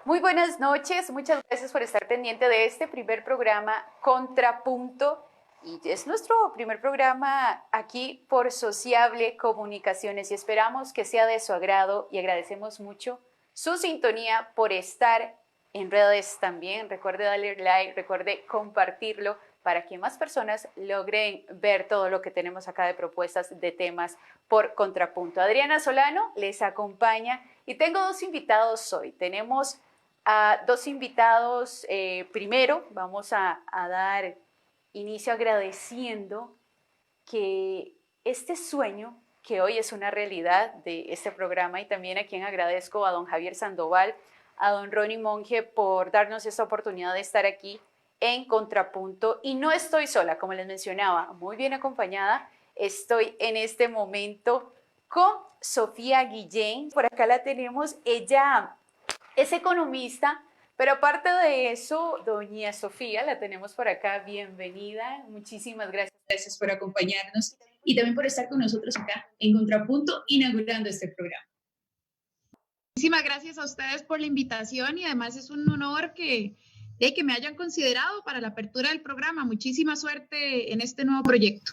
Muy buenas noches, muchas gracias por estar pendiente de este primer programa Contrapunto. Y es nuestro primer programa aquí por Sociable Comunicaciones y esperamos que sea de su agrado y agradecemos mucho su sintonía por estar en redes también. Recuerde darle like, recuerde compartirlo para que más personas logren ver todo lo que tenemos acá de propuestas de temas por Contrapunto. Adriana Solano les acompaña y tengo dos invitados hoy. Tenemos a dos invitados. Primero, vamos a dar inicio agradeciendo que este sueño, que hoy es una realidad de este programa, y también a quien agradezco a don Javier Sandoval, a don Ronnie Monge por darnos esta oportunidad de estar aquí en Contrapunto. Y no estoy sola, como les mencionaba, muy bien acompañada. Estoy en este momento con Sofía Guillén. Por acá la tenemos. Ella es economista, pero aparte de eso, doña Sofía, la tenemos por acá, bienvenida, muchísimas gracias. Gracias por acompañarnos y también por estar con nosotros acá en Contrapunto, inaugurando este programa. Muchísimas gracias a ustedes por la invitación y además es un honor que me hayan considerado para la apertura del programa. Muchísima suerte en este nuevo proyecto.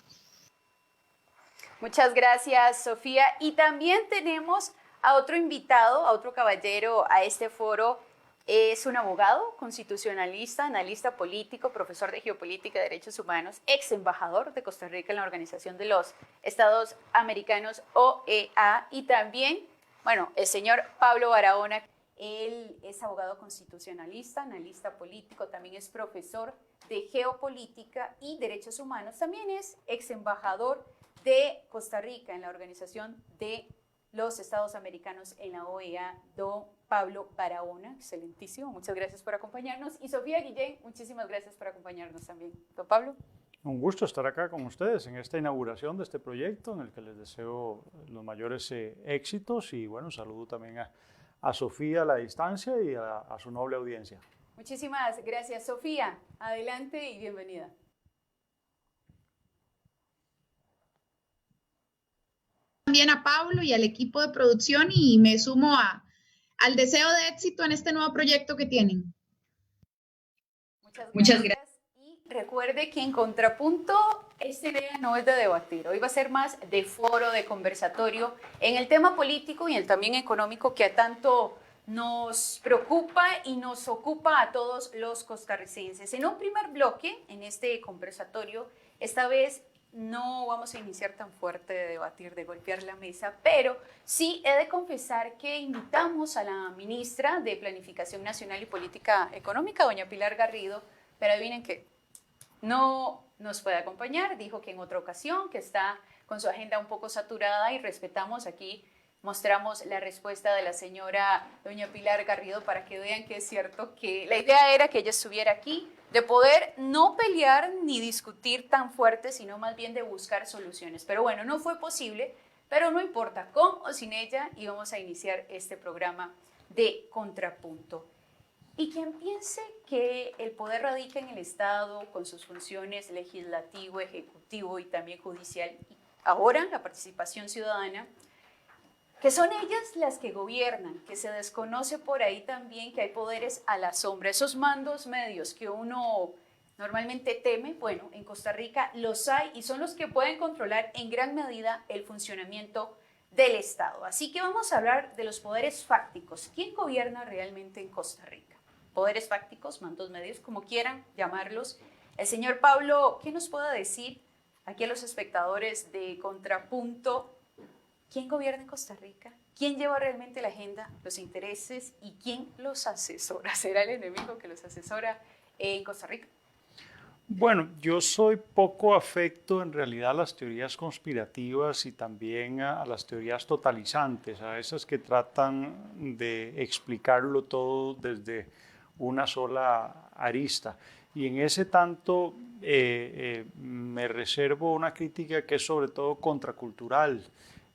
Muchas gracias, Sofía. Y también tenemos a otro invitado, a otro caballero a este foro. Es un abogado, constitucionalista, analista político, profesor de geopolítica y derechos humanos, ex embajador de Costa Rica en la Organización de los Estados Americanos, OEA, y también, bueno, el señor Pablo Barahona. Él es abogado constitucionalista, analista político, también es profesor de geopolítica y derechos humanos, también es ex embajador de Costa Rica en la Organización de los Estados Americanos en la OEA, don Pablo Barahona, excelentísimo, muchas gracias por acompañarnos. Y Sofía Guillén, muchísimas gracias por acompañarnos también. Don Pablo. Un gusto estar acá con ustedes en esta inauguración de este proyecto en el que les deseo los mayores éxitos y bueno, saludo también a Sofía a la distancia y a su noble audiencia. Muchísimas gracias, Sofía. Adelante y bienvenida. También a Pablo y al equipo de producción y me sumo al deseo de éxito en este nuevo proyecto que tienen. Muchas gracias. Y recuerde que en Contrapunto esta idea no es de debatir, hoy va a ser más de foro, de conversatorio en el tema político y el también económico que a tanto nos preocupa y nos ocupa a todos los costarricenses. En un primer bloque, en este conversatorio, esta vez no vamos a iniciar tan fuerte de debatir, de golpear la mesa, pero sí he de confesar que invitamos a la ministra de Planificación Nacional y Política Económica, doña Pilar Garrido, pero adivinen que no nos puede acompañar, dijo que en otra ocasión, que está con su agenda un poco saturada y respetamos aquí. Mostramos la respuesta de la señora doña Pilar Garrido para que vean que es cierto que la idea era que ella estuviera aquí, de poder no pelear ni discutir tan fuerte, sino más bien de buscar soluciones. Pero bueno, no fue posible, pero no importa, con o sin ella, y vamos a iniciar este programa de Contrapunto. Y quien piense que el poder radica en el Estado, con sus funciones legislativo, ejecutivo y también judicial, y ahora la participación ciudadana, que son ellas las que gobiernan, que se desconoce por ahí también que hay poderes a la sombra, esos mandos medios que uno normalmente teme, bueno, en Costa Rica los hay y son los que pueden controlar en gran medida el funcionamiento del Estado. Así que vamos a hablar de los poderes fácticos. ¿Quién gobierna realmente en Costa Rica? Poderes fácticos, mandos medios, como quieran llamarlos. El señor Pablo, ¿qué nos puede decir aquí a los espectadores de Contrapunto? ¿Quién gobierna en Costa Rica? ¿Quién lleva realmente la agenda, los intereses y quién los asesora? ¿Será el enemigo que los asesora en Costa Rica? Bueno, yo soy poco afecto en realidad a las teorías conspirativas y también a las teorías totalizantes, a esas que tratan de explicarlo todo desde una sola arista. Y en ese tanto me reservo una crítica que es sobre todo contracultural.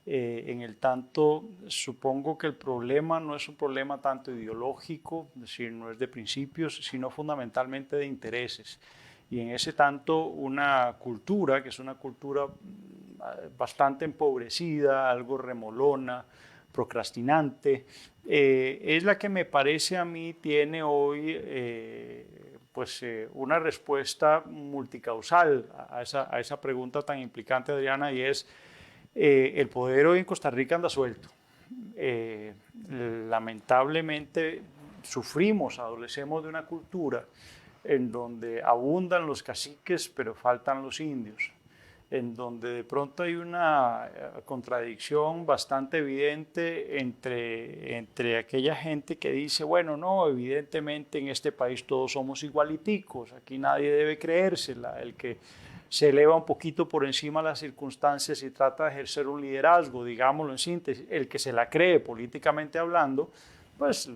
En el tanto, supongo que el problema no es un problema tanto ideológico, es decir, no es de principios, sino fundamentalmente de intereses. Y en ese tanto, una cultura, que es una cultura bastante empobrecida, algo remolona, procrastinante, es la que me parece a mí tiene hoy una respuesta multicausal a esa pregunta tan implicante, Adriana, y es el poder hoy en Costa Rica anda suelto. Lamentablemente sufrimos, adolecemos de una cultura en donde abundan los caciques pero faltan los indios, en donde de pronto hay una contradicción bastante evidente entre aquella gente que dice, bueno, no, evidentemente en este país todos somos igualiticos, aquí nadie debe creérsela, el que se eleva un poquito por encima de las circunstancias y trata de ejercer un liderazgo, digámoslo en síntesis, el que se la cree políticamente hablando, pues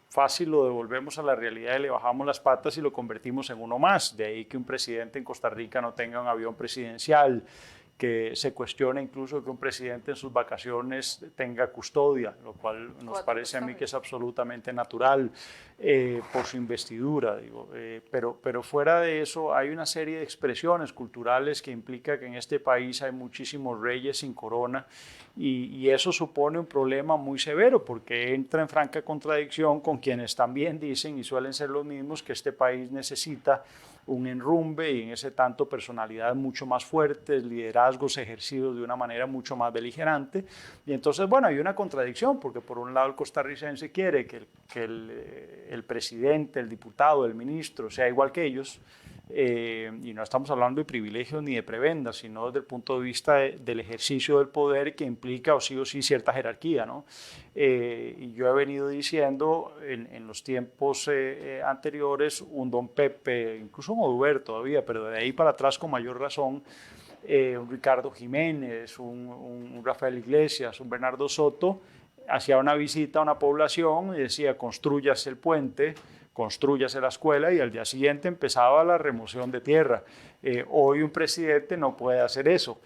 fácil lo devolvemos a la realidad y le bajamos las patas y lo convertimos en uno más. De ahí que un presidente en Costa Rica no tenga un avión presidencial, que se cuestiona incluso que un presidente en sus vacaciones tenga custodia, lo cual nos parece a mí que es absolutamente natural por su investidura. Pero fuera de eso hay una serie de expresiones culturales que implica que en este país hay muchísimos reyes sin corona y eso supone un problema muy severo porque entra en franca contradicción con quienes también dicen, y suelen ser los mismos, que este país necesita un enrumbe y en ese tanto personalidades mucho más fuertes, liderazgos ejercidos de una manera mucho más beligerante. Y entonces, bueno, hay una contradicción porque por un lado el costarricense quiere que el presidente, el diputado, el ministro sea igual que ellos, y no estamos hablando de privilegios ni de prebendas, sino desde el punto de vista del ejercicio del poder que implica o sí cierta jerarquía, ¿no? Y yo he venido diciendo en los tiempos anteriores, un don Pepe, incluso un Oduber todavía, pero de ahí para atrás con mayor razón, un Ricardo Jiménez, un Rafael Iglesias, un Bernardo Soto, hacía una visita a una población y decía, construyase el puente, construyase la escuela, y al día siguiente empezaba la remoción de tierra. Hoy un presidente no puede hacer eso.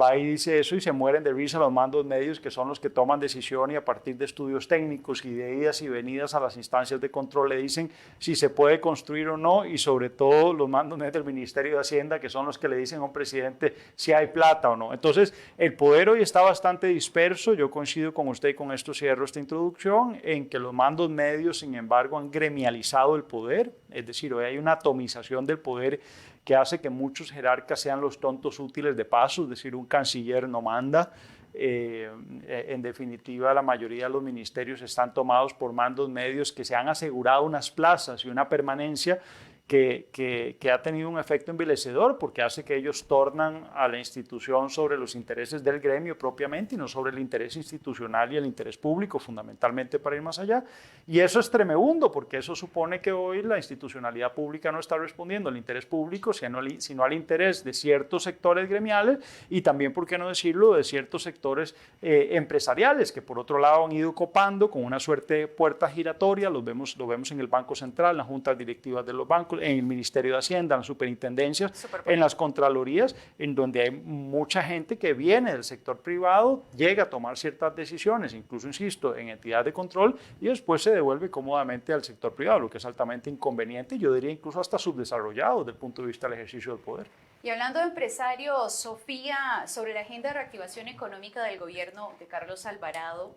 Va y dice eso y se mueren de risa los mandos medios, que son los que toman decisión y a partir de estudios técnicos y de idas y venidas a las instancias de control le dicen si se puede construir o no, y sobre todo los mandos medios del Ministerio de Hacienda, que son los que le dicen a un presidente si hay plata o no. Entonces, el poder hoy está bastante disperso. Yo coincido con usted y con esto cierro esta introducción, en que los mandos medios, sin embargo, han gremializado el poder, es decir, hoy hay una atomización del poder que hace que muchos jerarcas sean los tontos útiles de paso, es decir, un canciller no manda. En definitiva, la mayoría de los ministerios están tomados por mandos medios que se han asegurado unas plazas y una permanencia que ha tenido un efecto envilecedor porque hace que ellos tornan a la institución sobre los intereses del gremio propiamente y no sobre el interés institucional y el interés público, fundamentalmente para ir más allá. Y eso es tremebundo porque eso supone que hoy la institucionalidad pública no está respondiendo al interés público, sino al interés de ciertos sectores gremiales y también, por qué no decirlo, de ciertos sectores empresariales que por otro lado han ido copando con una suerte de puerta giratoria. Lo vemos en el Banco Central, en las juntas directivas de los bancos, en el Ministerio de Hacienda, en las superintendencias, en las contralorías, en donde hay mucha gente que viene del sector privado, llega a tomar ciertas decisiones, incluso, insisto, en entidades de control, y después se devuelve cómodamente al sector privado, lo que es altamente inconveniente, yo diría incluso hasta subdesarrollado desde el punto de vista del ejercicio del poder. Y hablando de empresarios, Sofía, sobre la agenda de reactivación económica del gobierno de Carlos Alvarado,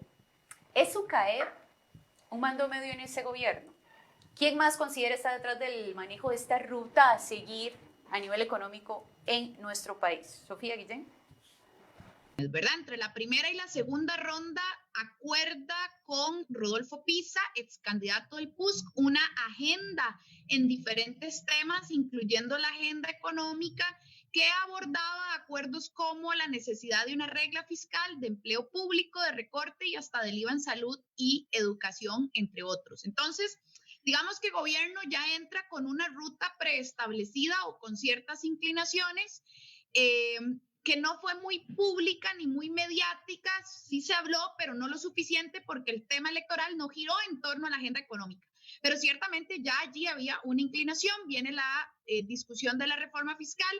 ¿es UCAEP un mando medio en ese gobierno? ¿Quién más considera estar detrás del manejo de esta ruta a seguir a nivel económico en nuestro país? Sofía Guillén. Es verdad, entre la primera y la segunda ronda acuerda con Rodolfo Pisa, ex candidato del PUSC, una agenda en diferentes temas, incluyendo la agenda económica, que abordaba acuerdos como la necesidad de una regla fiscal, de empleo público, de recorte y hasta del IVA en salud y educación, entre otros. Entonces, digamos que el gobierno ya entra con una ruta preestablecida o con ciertas inclinaciones, que no fue muy pública ni muy mediática. Sí se habló, pero no lo suficiente porque el tema electoral no giró en torno a la agenda económica. Pero ciertamente ya allí había una inclinación. Viene la discusión de la reforma fiscal,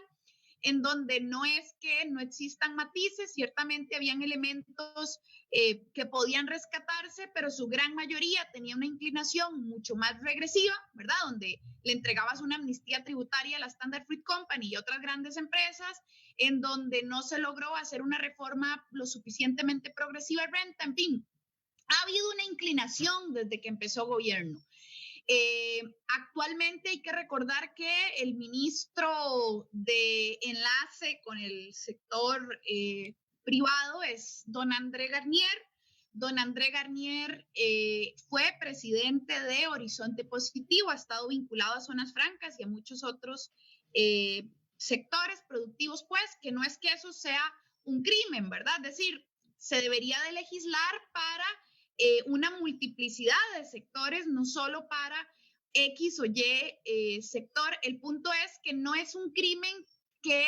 en donde no es que no existan matices, ciertamente habían elementos que podían rescatarse, pero su gran mayoría tenía una inclinación mucho más regresiva, ¿verdad? Donde le entregabas una amnistía tributaria a la Standard Fruit Company y otras grandes empresas, en donde no se logró hacer una reforma lo suficientemente progresiva de renta, en fin, ha habido una inclinación desde que empezó gobierno. Actualmente hay que recordar que el ministro de enlace con el sector privado es don André Garnier. Don André Garnier fue presidente de Horizonte Positivo, ha estado vinculado a Zonas Francas y a muchos otros sectores productivos, pues, que no es que eso sea un crimen, ¿verdad? Es decir, se debería de legislar para una multiplicidad de sectores, no solo para X o Y sector. El punto es que no es un crimen que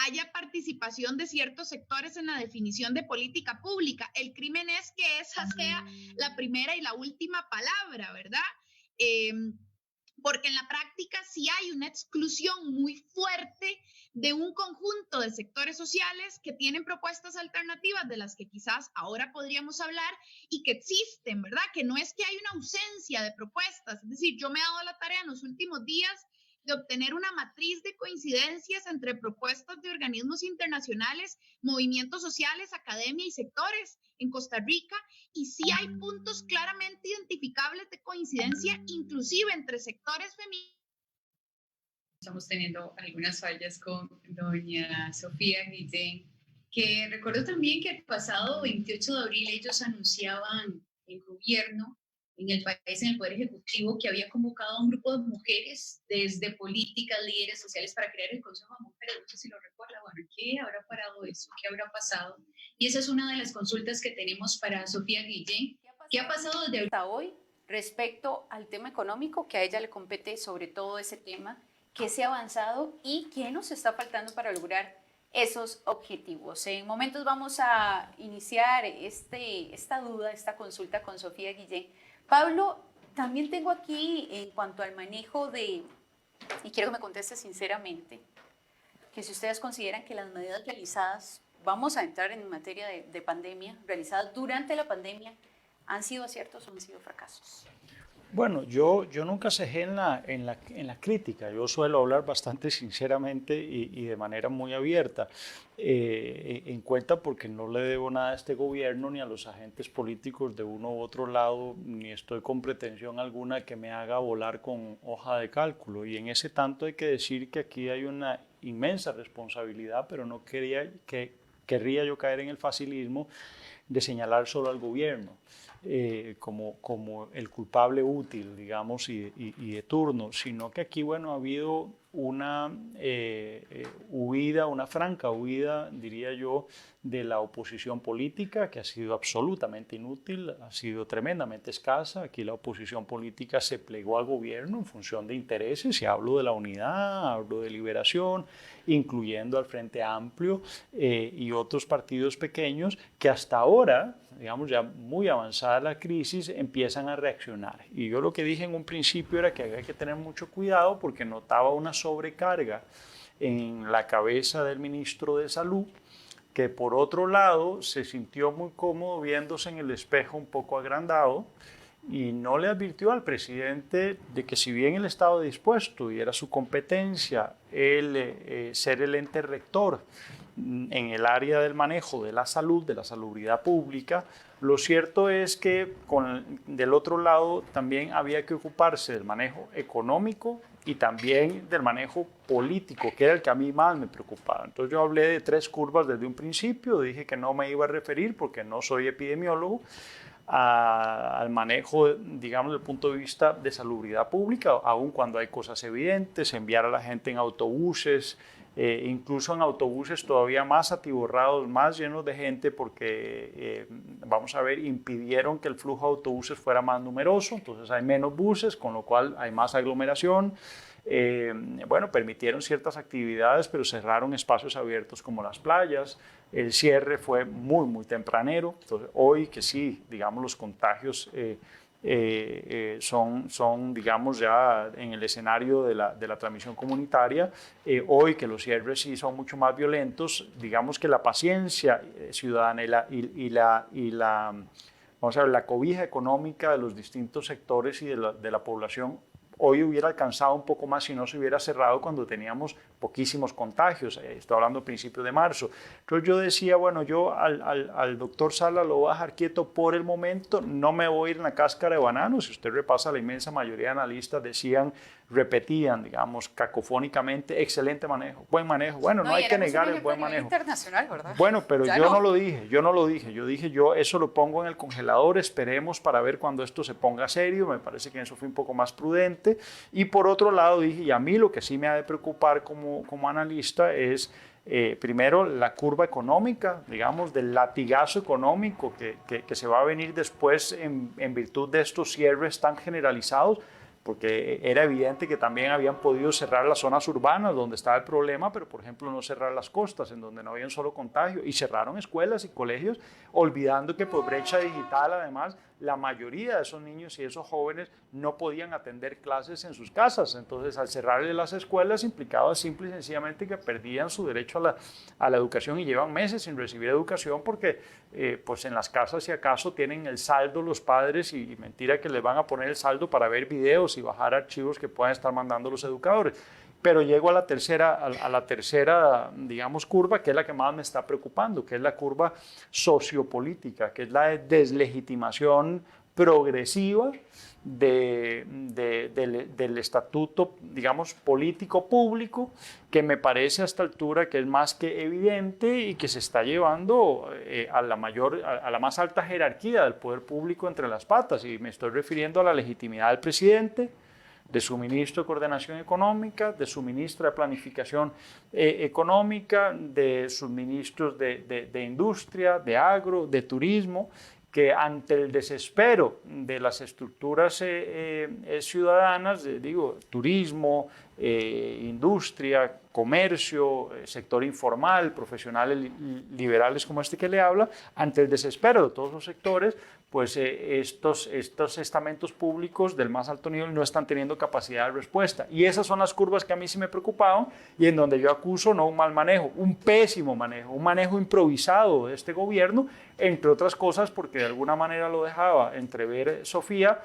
haya participación de ciertos sectores en la definición de política pública. El crimen es que esa sea la primera y la última palabra, ¿verdad? Porque en la práctica sí hay una exclusión muy fuerte de un conjunto de sectores sociales que tienen propuestas alternativas de las que quizás ahora podríamos hablar y que existen, ¿verdad? Que no es que hay una ausencia de propuestas. Es decir, yo me he dado la tarea en los últimos días de obtener una matriz de coincidencias entre propuestas de organismos internacionales, movimientos sociales, academia y sectores en Costa Rica, y sí hay puntos claramente identificables de coincidencia, inclusive entre sectores femeninos. Estamos teniendo algunas fallas con doña Sofía Guillén, que recuerdo también que el pasado 28 de abril ellos anunciaban el gobierno en el país, en el Poder Ejecutivo, que había convocado a un grupo de mujeres desde políticas, líderes sociales para crear el Consejo de Mujeres. No sé si lo recuerda. Bueno, ¿qué habrá parado eso? ¿Qué habrá pasado? Y esa es una de las consultas que tenemos para Sofía Guillén. ¿Qué ha pasado desde hasta hoy respecto al tema económico, que a ella le compete sobre todo ese tema? ¿Qué se ha avanzado y qué nos está faltando para lograr esos objetivos? En momentos vamos a iniciar esta duda, esta consulta con Sofía Guillén. Pablo, también tengo aquí en cuanto al manejo y quiero que me conteste sinceramente, que si ustedes consideran que las medidas realizadas, vamos a entrar en materia de pandemia, realizadas durante la pandemia, ¿han sido aciertos o han sido fracasos? Bueno, yo nunca cejé en la crítica, yo suelo hablar bastante sinceramente y de manera muy abierta, en cuenta porque no le debo nada a este gobierno ni a los agentes políticos de uno u otro lado, ni estoy con pretensión alguna que me haga volar con hoja de cálculo. Y en ese tanto hay que decir que aquí hay una inmensa responsabilidad, pero no querría yo caer en el facilismo de señalar solo al gobierno. Como el culpable útil, digamos, y de turno, sino que aquí, bueno, ha habido una huida, una franca huida, diría yo, de la oposición política, que ha sido absolutamente inútil, ha sido tremendamente escasa. Aquí la oposición política se plegó al gobierno en función de intereses, y hablo de la unidad, hablo de Liberación, incluyendo al Frente Amplio y otros partidos pequeños que hasta ahora, digamos, ya muy avanzada la crisis, empiezan a reaccionar. Y yo lo que dije en un principio era que había que tener mucho cuidado porque notaba una sobrecarga en la cabeza del ministro de Salud, que por otro lado se sintió muy cómodo viéndose en el espejo un poco agrandado y no le advirtió al presidente de que si bien él estaba dispuesto y era su competencia ser el ente rector en el área del manejo de la salud, de la salubridad pública, lo cierto es que del otro lado también había que ocuparse del manejo económico y también del manejo político, que era el que a mí más me preocupaba. Entonces yo hablé de 3 curvas desde un principio, dije que no me iba a referir porque no soy epidemiólogo, al manejo, digamos, desde el punto de vista de salubridad pública, aun cuando hay cosas evidentes, enviar a la gente en autobuses, incluso en autobuses todavía más atiborrados, más llenos de gente, porque, vamos a ver, impidieron que el flujo de autobuses fuera más numeroso, entonces hay menos buses, con lo cual hay más aglomeración. Bueno, permitieron ciertas actividades, pero cerraron espacios abiertos como las playas. El cierre fue muy, muy tempranero. Entonces, hoy que sí, digamos, los contagios son, digamos, ya en el escenario de la transmisión comunitaria, hoy que los cierres sí son mucho más violentos, digamos que la paciencia ciudadana vamos a ver, la cobija económica de los distintos sectores y de la población hoy hubiera alcanzado un poco más si no se hubiera cerrado cuando teníamos poquísimos contagios. Estoy hablando a principios de marzo. Entonces yo decía, bueno, yo al doctor Sala lo voy a dejar quieto por el momento, no me voy a ir en la cáscara de banano. Si usted repasa, la inmensa mayoría de analistas repetían, digamos, cacofónicamente, excelente manejo, buen manejo. Bueno, no hay que negar el buen manejo. Internacional, ¿verdad? Bueno, pero Ya yo no. no lo dije, yo dije, yo eso lo pongo en el congelador, esperemos para ver cuando esto se ponga serio, me parece que eso fue un poco más prudente. Y por otro lado dije, y a mí lo que sí me ha de preocupar como analista es, primero, la curva económica, digamos, del latigazo económico que se va a venir después en virtud de estos cierres tan generalizados, porque era evidente que también habían podido cerrar las zonas urbanas donde estaba el problema, pero por ejemplo no cerrar las costas en donde no había un solo contagio, y cerraron escuelas y colegios, olvidando que por brecha digital además la mayoría de esos niños y esos jóvenes no podían atender clases en sus casas. Entonces, al cerrarle las escuelas implicaba simple y sencillamente que perdían su derecho a la educación, y llevan meses sin recibir educación porque pues en las casas, si acaso, tienen el saldo los padres, y mentira que les van a poner el saldo para ver videos y bajar archivos que puedan estar mandando los educadores. Pero llego a la tercera, digamos, curva, que es la que más me está preocupando, que es la curva sociopolítica, que es la de deslegitimación progresiva del estatuto, digamos, político público, que me parece a esta altura que es más que evidente y que se está llevando a la más alta jerarquía del poder público entre las patas. Y me estoy refiriendo a la legitimidad del presidente, de su ministro de Coordinación Económica, de su ministra de Planificación Económica, de sus ministros de Industria, de Agro, de Turismo, que ante el desespero de las estructuras ciudadanas, turismo, industria, comercio, sector informal, profesionales liberales como este que le habla, ante el desespero de todos los sectores, pues estos estamentos públicos del más alto nivel no están teniendo capacidad de respuesta. Y esas son las curvas que a mí sí me preocupaban, y en donde yo acuso no un mal manejo, un pésimo manejo, un manejo improvisado de este gobierno, entre otras cosas porque de alguna manera lo dejaba entrever Sofía.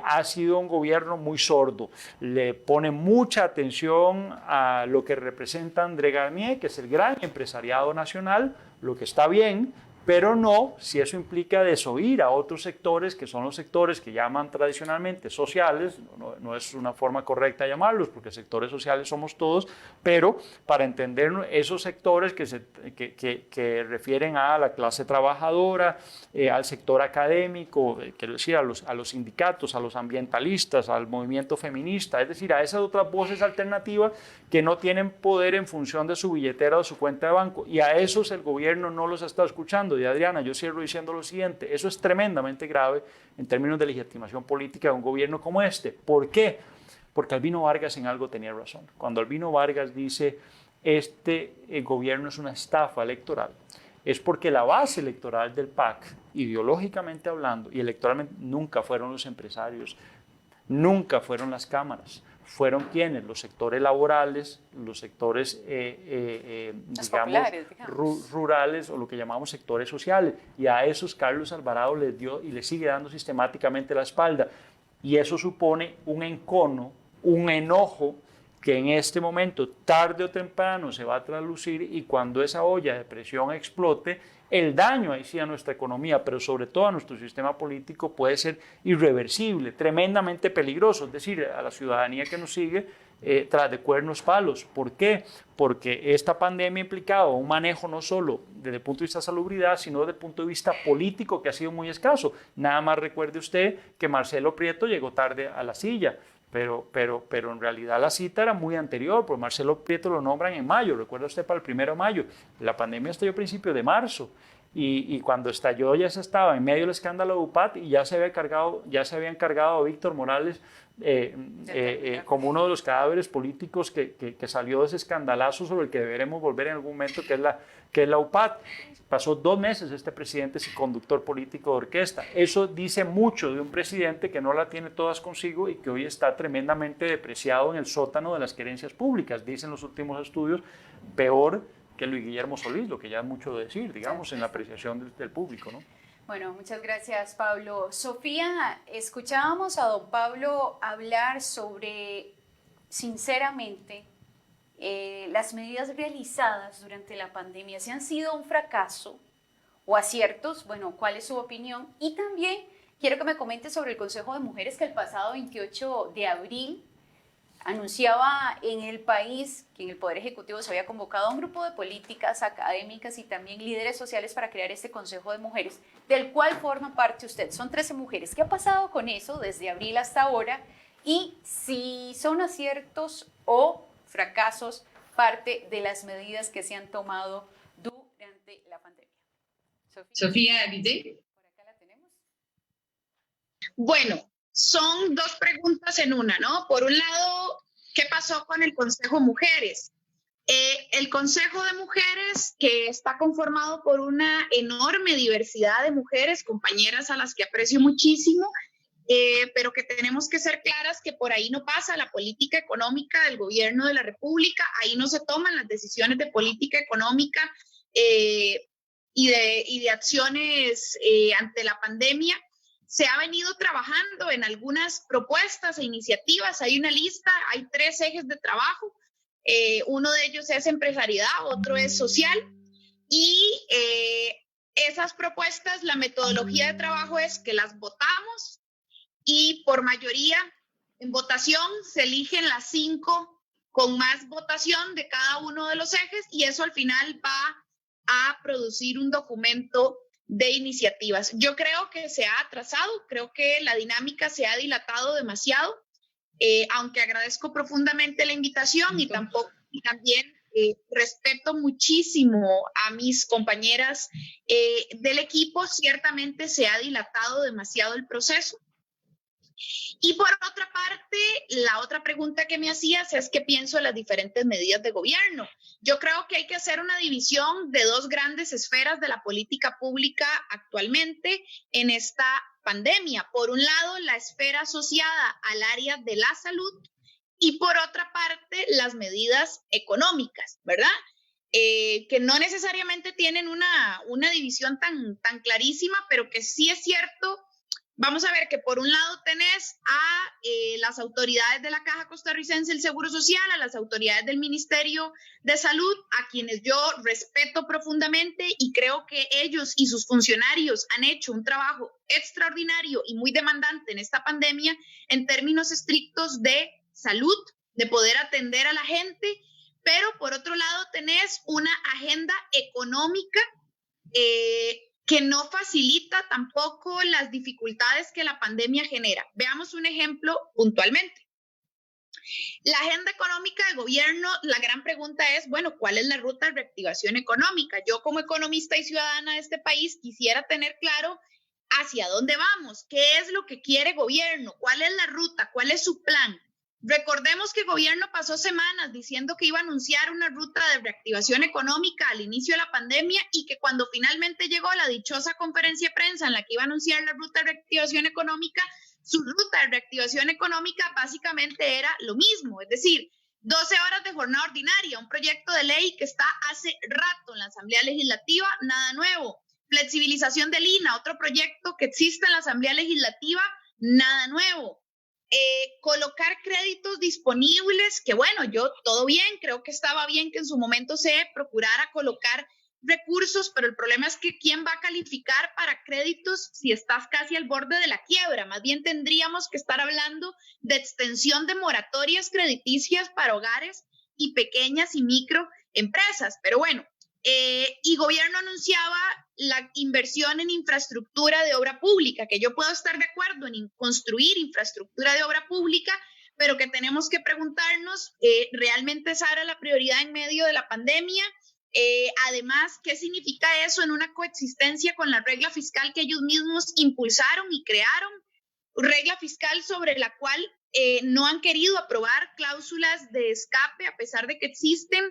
Ha sido un gobierno muy sordo, le pone mucha atención a lo que representa André Garnier, que es el gran empresariado nacional, lo que está bien, pero no si eso implica desoír a otros sectores, que son los sectores que llaman tradicionalmente sociales. No es una forma correcta llamarlos, porque sectores sociales somos todos, pero para entender esos sectores que refieren a la clase trabajadora, al sector académico, quiero decir, a los sindicatos, a los ambientalistas, al movimiento feminista, es decir, a esas otras voces alternativas que no tienen poder en función de su billetera o su cuenta de banco, y a esos el gobierno no los está escuchando. Y Adriana, yo cierro diciendo lo siguiente: eso es tremendamente grave en términos de legitimación política de un gobierno como este. ¿Por qué? Porque Albino Vargas en algo tenía razón. Cuando Albino Vargas dice este gobierno es una estafa electoral, es porque la base electoral del PAC, ideológicamente hablando y electoralmente, nunca fueron los empresarios, nunca fueron las cámaras. Fueron quienes, los sectores laborales, los sectores rurales, o lo que llamamos sectores sociales, y a esos Carlos Alvarado les dio y les sigue dando sistemáticamente la espalda, y eso supone un encono, un enojo que en este momento, tarde o temprano, se va a traslucir, y cuando esa olla de presión explote, el daño ahí sí a nuestra economía, pero sobre todo a nuestro sistema político, puede ser irreversible, tremendamente peligroso. Es decir, a la ciudadanía que nos sigue tras de cuernos palos. ¿Por qué? Porque esta pandemia ha implicado un manejo no solo desde el punto de vista de salubridad, sino desde el punto de vista político, que ha sido muy escaso. Nada más recuerde usted que Marcelo Prieto llegó tarde a la silla. Pero en realidad la cita era muy anterior, porque Marcelo Prieto lo nombran en mayo, recuerda usted, para el 1 de mayo. La pandemia estalló a principios de marzo, y cuando estalló ya se estaba en medio del escándalo de UPAT, y ya se habían cargado a Víctor Morales como uno de los cadáveres políticos que salió de ese escandalazo sobre el que deberemos volver en algún momento, que es la UPAT. Pasó 2 meses este presidente sin conductor político de orquesta. Eso dice mucho de un presidente que no la tiene todas consigo y que hoy está tremendamente depreciado en el sótano de las querencias públicas. Dicen los últimos estudios, peor que Luis Guillermo Solís, lo que ya es mucho decir, digamos, en la apreciación del público, ¿no? Bueno, muchas gracias, Pablo. Sofía, escuchábamos a don Pablo hablar sobre, sinceramente, las medidas realizadas durante la pandemia, si han sido un fracaso o aciertos. Bueno, ¿cuál es su opinión? Y también quiero que me comente sobre el Consejo de Mujeres que el pasado 28 de abril anunciaba en el país que en el Poder Ejecutivo se había convocado a un grupo de políticas, académicas y también líderes sociales para crear este Consejo de Mujeres, del cual forma parte usted. Son 13 mujeres. ¿Qué ha pasado con eso desde abril hasta ahora? Y si son aciertos o fracasos parte de las medidas que se han tomado durante la pandemia. Sofía Guillén. Por acá la tenemos. Bueno, son dos preguntas en una, ¿no? Por un lado, ¿qué pasó con el Consejo Mujeres? El Consejo de Mujeres, que está conformado por una enorme diversidad de mujeres, compañeras a las que aprecio muchísimo, pero que tenemos que ser claras que por ahí no pasa la política económica del gobierno de la República, ahí no se toman las decisiones de política económica y de acciones ante la pandemia. Se ha venido trabajando en algunas propuestas e iniciativas, hay una lista, hay 3 ejes de trabajo, uno de ellos es empresariedad, otro es social, y esas propuestas, la metodología de trabajo es que las votamos y por mayoría en votación se eligen las 5 con más votación de cada uno de los ejes y eso al final va a producir un documento de iniciativas. Yo creo que se ha atrasado, creo que la dinámica se ha dilatado demasiado, aunque agradezco profundamente la invitación y también respeto muchísimo a mis compañeras del equipo, ciertamente se ha dilatado demasiado el proceso. Y por otra parte, la otra pregunta que me hacías es qué pienso de las diferentes medidas de gobierno. Yo creo que hay que hacer una división de 2 grandes esferas de la política pública actualmente en esta pandemia. Por un lado, la esfera asociada al área de la salud y por otra parte, las medidas económicas, ¿verdad? Que no necesariamente tienen una división tan clarísima, pero que sí es cierto. Vamos a ver que por un lado tenés a las autoridades de la Caja Costarricense del Seguro Social, a las autoridades del Ministerio de Salud, a quienes yo respeto profundamente y creo que ellos y sus funcionarios han hecho un trabajo extraordinario y muy demandante en esta pandemia en términos estrictos de salud, de poder atender a la gente, pero por otro lado tenés una agenda económica que no facilita tampoco las dificultades que la pandemia genera. Veamos un ejemplo puntualmente. La agenda económica de gobierno, la gran pregunta es, bueno, ¿cuál es la ruta de reactivación económica? Yo como economista y ciudadana de este país quisiera tener claro hacia dónde vamos, qué es lo que quiere gobierno, cuál es la ruta, cuál es su plan. Recordemos que el gobierno pasó semanas diciendo que iba a anunciar una ruta de reactivación económica al inicio de la pandemia y que cuando finalmente llegó la dichosa conferencia de prensa en la que iba a anunciar la ruta de reactivación económica, su ruta de reactivación económica básicamente era lo mismo, es decir, 12 horas de jornada ordinaria, un proyecto de ley que está hace rato en la Asamblea Legislativa, nada nuevo. Flexibilización del INA, otro proyecto que existe en la Asamblea Legislativa, nada nuevo. Colocar créditos disponibles, que bueno, yo todo bien, creo que estaba bien que en su momento se procurara colocar recursos, pero el problema es que ¿quién va a calificar para créditos si estás casi al borde de la quiebra? Más bien tendríamos que estar hablando de extensión de moratorias crediticias para hogares y pequeñas y microempresas, pero bueno. Y gobierno anunciaba la inversión en infraestructura de obra pública, que yo puedo estar de acuerdo en construir infraestructura de obra pública, pero que tenemos que preguntarnos, ¿realmente esa era la prioridad en medio de la pandemia? Además, ¿qué significa eso en una coexistencia con la regla fiscal que ellos mismos impulsaron y crearon? Regla fiscal sobre la cual no han querido aprobar cláusulas de escape a pesar de que existen,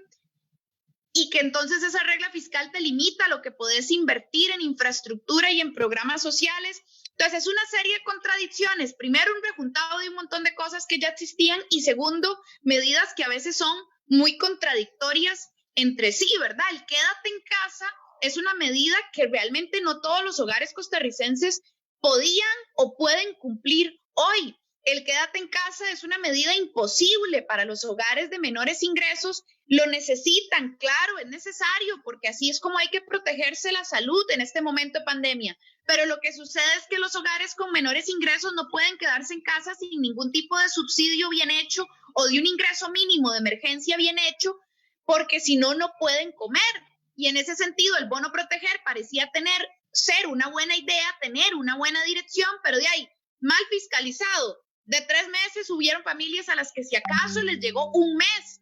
y que entonces esa regla fiscal te limita lo que podés invertir en infraestructura y en programas sociales. Entonces es una serie de contradicciones. Primero, un rejuntado de un montón de cosas que ya existían y segundo, medidas que a veces son muy contradictorias entre sí, ¿verdad? El quédate en casa es una medida que realmente no todos los hogares costarricenses podían o pueden cumplir hoy. El quédate en casa es una medida imposible para los hogares de menores ingresos. Lo necesitan, claro, es necesario, porque así es como hay que protegerse la salud en este momento de pandemia. Pero lo que sucede es que los hogares con menores ingresos no pueden quedarse en casa sin ningún tipo de subsidio bien hecho o de un ingreso mínimo de emergencia bien hecho, porque si no, no pueden comer. Y en ese sentido, el bono proteger parecía ser una buena idea, tener una buena dirección, pero de ahí, mal fiscalizado. De 3 meses hubieron familias a las que si acaso les llegó un mes.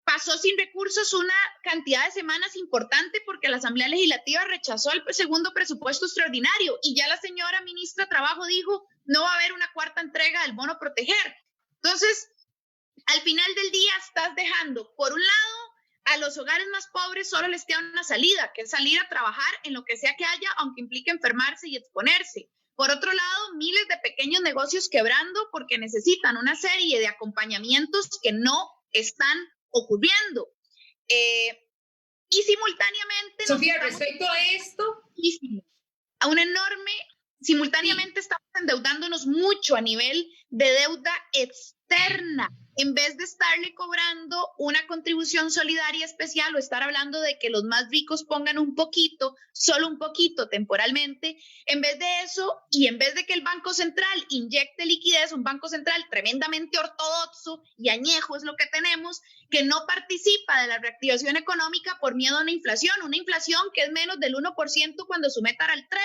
Pasó sin recursos una cantidad de semanas importante porque la Asamblea Legislativa rechazó el segundo presupuesto extraordinario y ya la señora ministra de Trabajo dijo no va a haber una cuarta entrega del bono proteger. Entonces, al final del día estás dejando, por un lado, a los hogares más pobres solo les queda una salida, que es salir a trabajar en lo que sea que haya, aunque implique enfermarse y exponerse. Por otro lado, miles de pequeños negocios quebrando porque necesitan una serie de acompañamientos que no están ocurriendo. Y simultáneamente... Sofía, respecto a esto... A un enorme... Simultáneamente estamos endeudándonos mucho a nivel de deuda externa, en vez de estarle cobrando una contribución solidaria especial o estar hablando de que los más ricos pongan un poquito, solo un poquito temporalmente, en vez de eso y en vez de que el Banco Central inyecte liquidez, un Banco Central tremendamente ortodoxo y añejo es lo que tenemos, que no participa de la reactivación económica por miedo a una inflación que es menos del 1% cuando su meta era el 3%.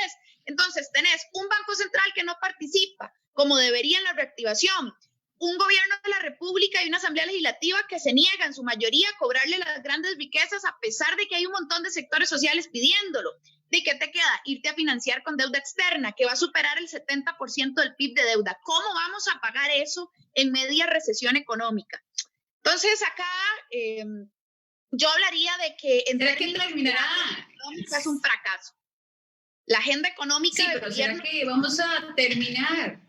Entonces tenés un Banco Central que no participa como debería en la reactivación, un gobierno de la República y una Asamblea Legislativa que se niega en su mayoría a cobrarle las grandes riquezas a pesar de que hay un montón de sectores sociales pidiéndolo. ¿De qué te queda? Irte a financiar con deuda externa que va a superar el 70% del PIB de deuda. ¿Cómo vamos a pagar eso en media recesión económica? Entonces acá yo hablaría de que en términos económicos es un fracaso. La agenda económica del gobierno... ¿Será que vamos a terminar?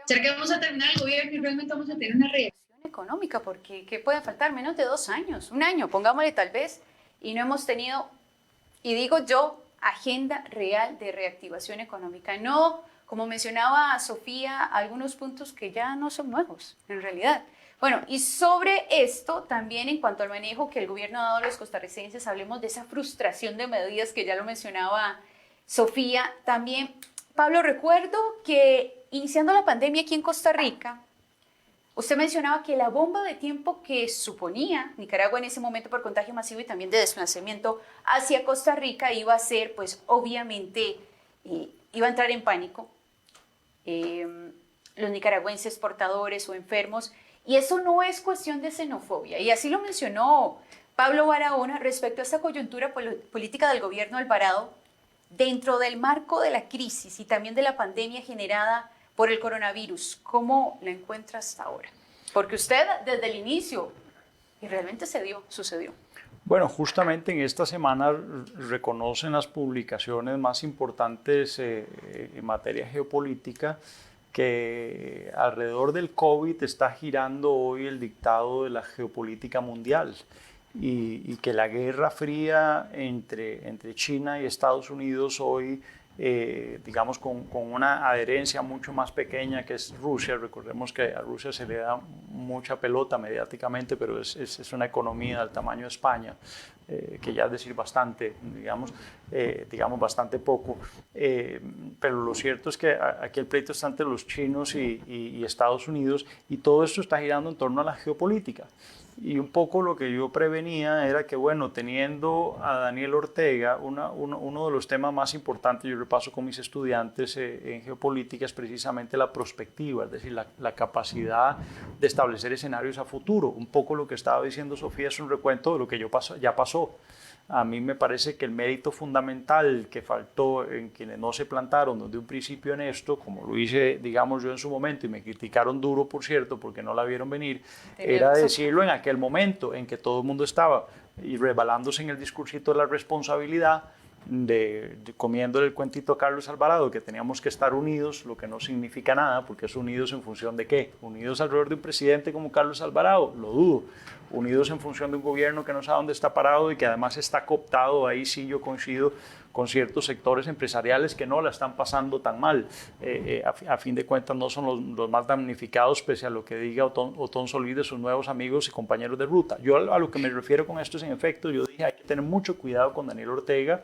¿Será que vamos a terminar el gobierno y realmente vamos a tener una reacción económica? Porque ¿qué pueden faltar? Menos de 2 años, 1 año, pongámosle tal vez, y no hemos tenido, y digo yo, agenda real de reactivación económica. No, como mencionaba Sofía, algunos puntos que ya no son nuevos, en realidad. Bueno, y sobre esto, también en cuanto al manejo que el gobierno ha dado a los costarricenses, hablemos de esa frustración de medidas que ya lo mencionaba Sofía. También, Pablo, recuerdo que iniciando la pandemia aquí en Costa Rica, usted mencionaba que la bomba de tiempo que suponía Nicaragua en ese momento por contagio masivo y también de desplazamiento hacia Costa Rica iba a ser, pues obviamente, iba a entrar en pánico los nicaragüenses portadores o enfermos, y eso no es cuestión de xenofobia, y así lo mencionó Pablo Barahona respecto a esta coyuntura política del gobierno Alvarado dentro del marco de la crisis y también de la pandemia generada por el coronavirus. ¿Cómo la encuentra hasta ahora? Porque usted desde el inicio, y realmente sucedió. Bueno, justamente en esta semana reconocen las publicaciones más importantes en materia geopolítica que alrededor del COVID está girando hoy el dictado de la geopolítica mundial y que la guerra fría entre China y Estados Unidos hoy, digamos, con una adherencia mucho más pequeña que es Rusia. Recordemos que a Rusia se le da mucha pelota mediáticamente, pero es una economía del tamaño de España, que ya es decir bastante, digamos bastante poco. Pero lo cierto es que aquí el pleito está entre los chinos y Estados Unidos, y todo esto está girando en torno a la geopolítica. Y un poco lo que yo prevenía era que, bueno, teniendo a Daniel Ortega, uno de los temas más importantes, yo repaso con mis estudiantes en geopolítica, es precisamente la prospectiva, es decir, la capacidad de establecer escenarios a futuro. Un poco lo que estaba diciendo Sofía es un recuento de lo que ya pasó. A mí me parece que el mérito fundamental que faltó en quienes no se plantaron desde un principio en esto, como lo hice, digamos, yo en su momento, y me criticaron duro, por cierto, porque no la vieron venir, era decirlo en aquel momento en que todo el mundo estaba y resbalándose en el discursito de la responsabilidad, comiéndole el cuentito a Carlos Alvarado, que teníamos que estar unidos, lo que no significa nada, porque es unidos en función de qué. Unidos alrededor de un presidente como Carlos Alvarado, lo dudo. Unidos en función de un gobierno que no sabe dónde está parado y que además está cooptado, ahí sí yo coincido con ciertos sectores empresariales que no la están pasando tan mal. A fin de cuentas no son los más damnificados, pese a lo que diga Otón Solís de sus nuevos amigos y compañeros de ruta. Yo a lo que me refiero con esto es, en efecto, yo dije, hay que tener mucho cuidado con Daniel Ortega.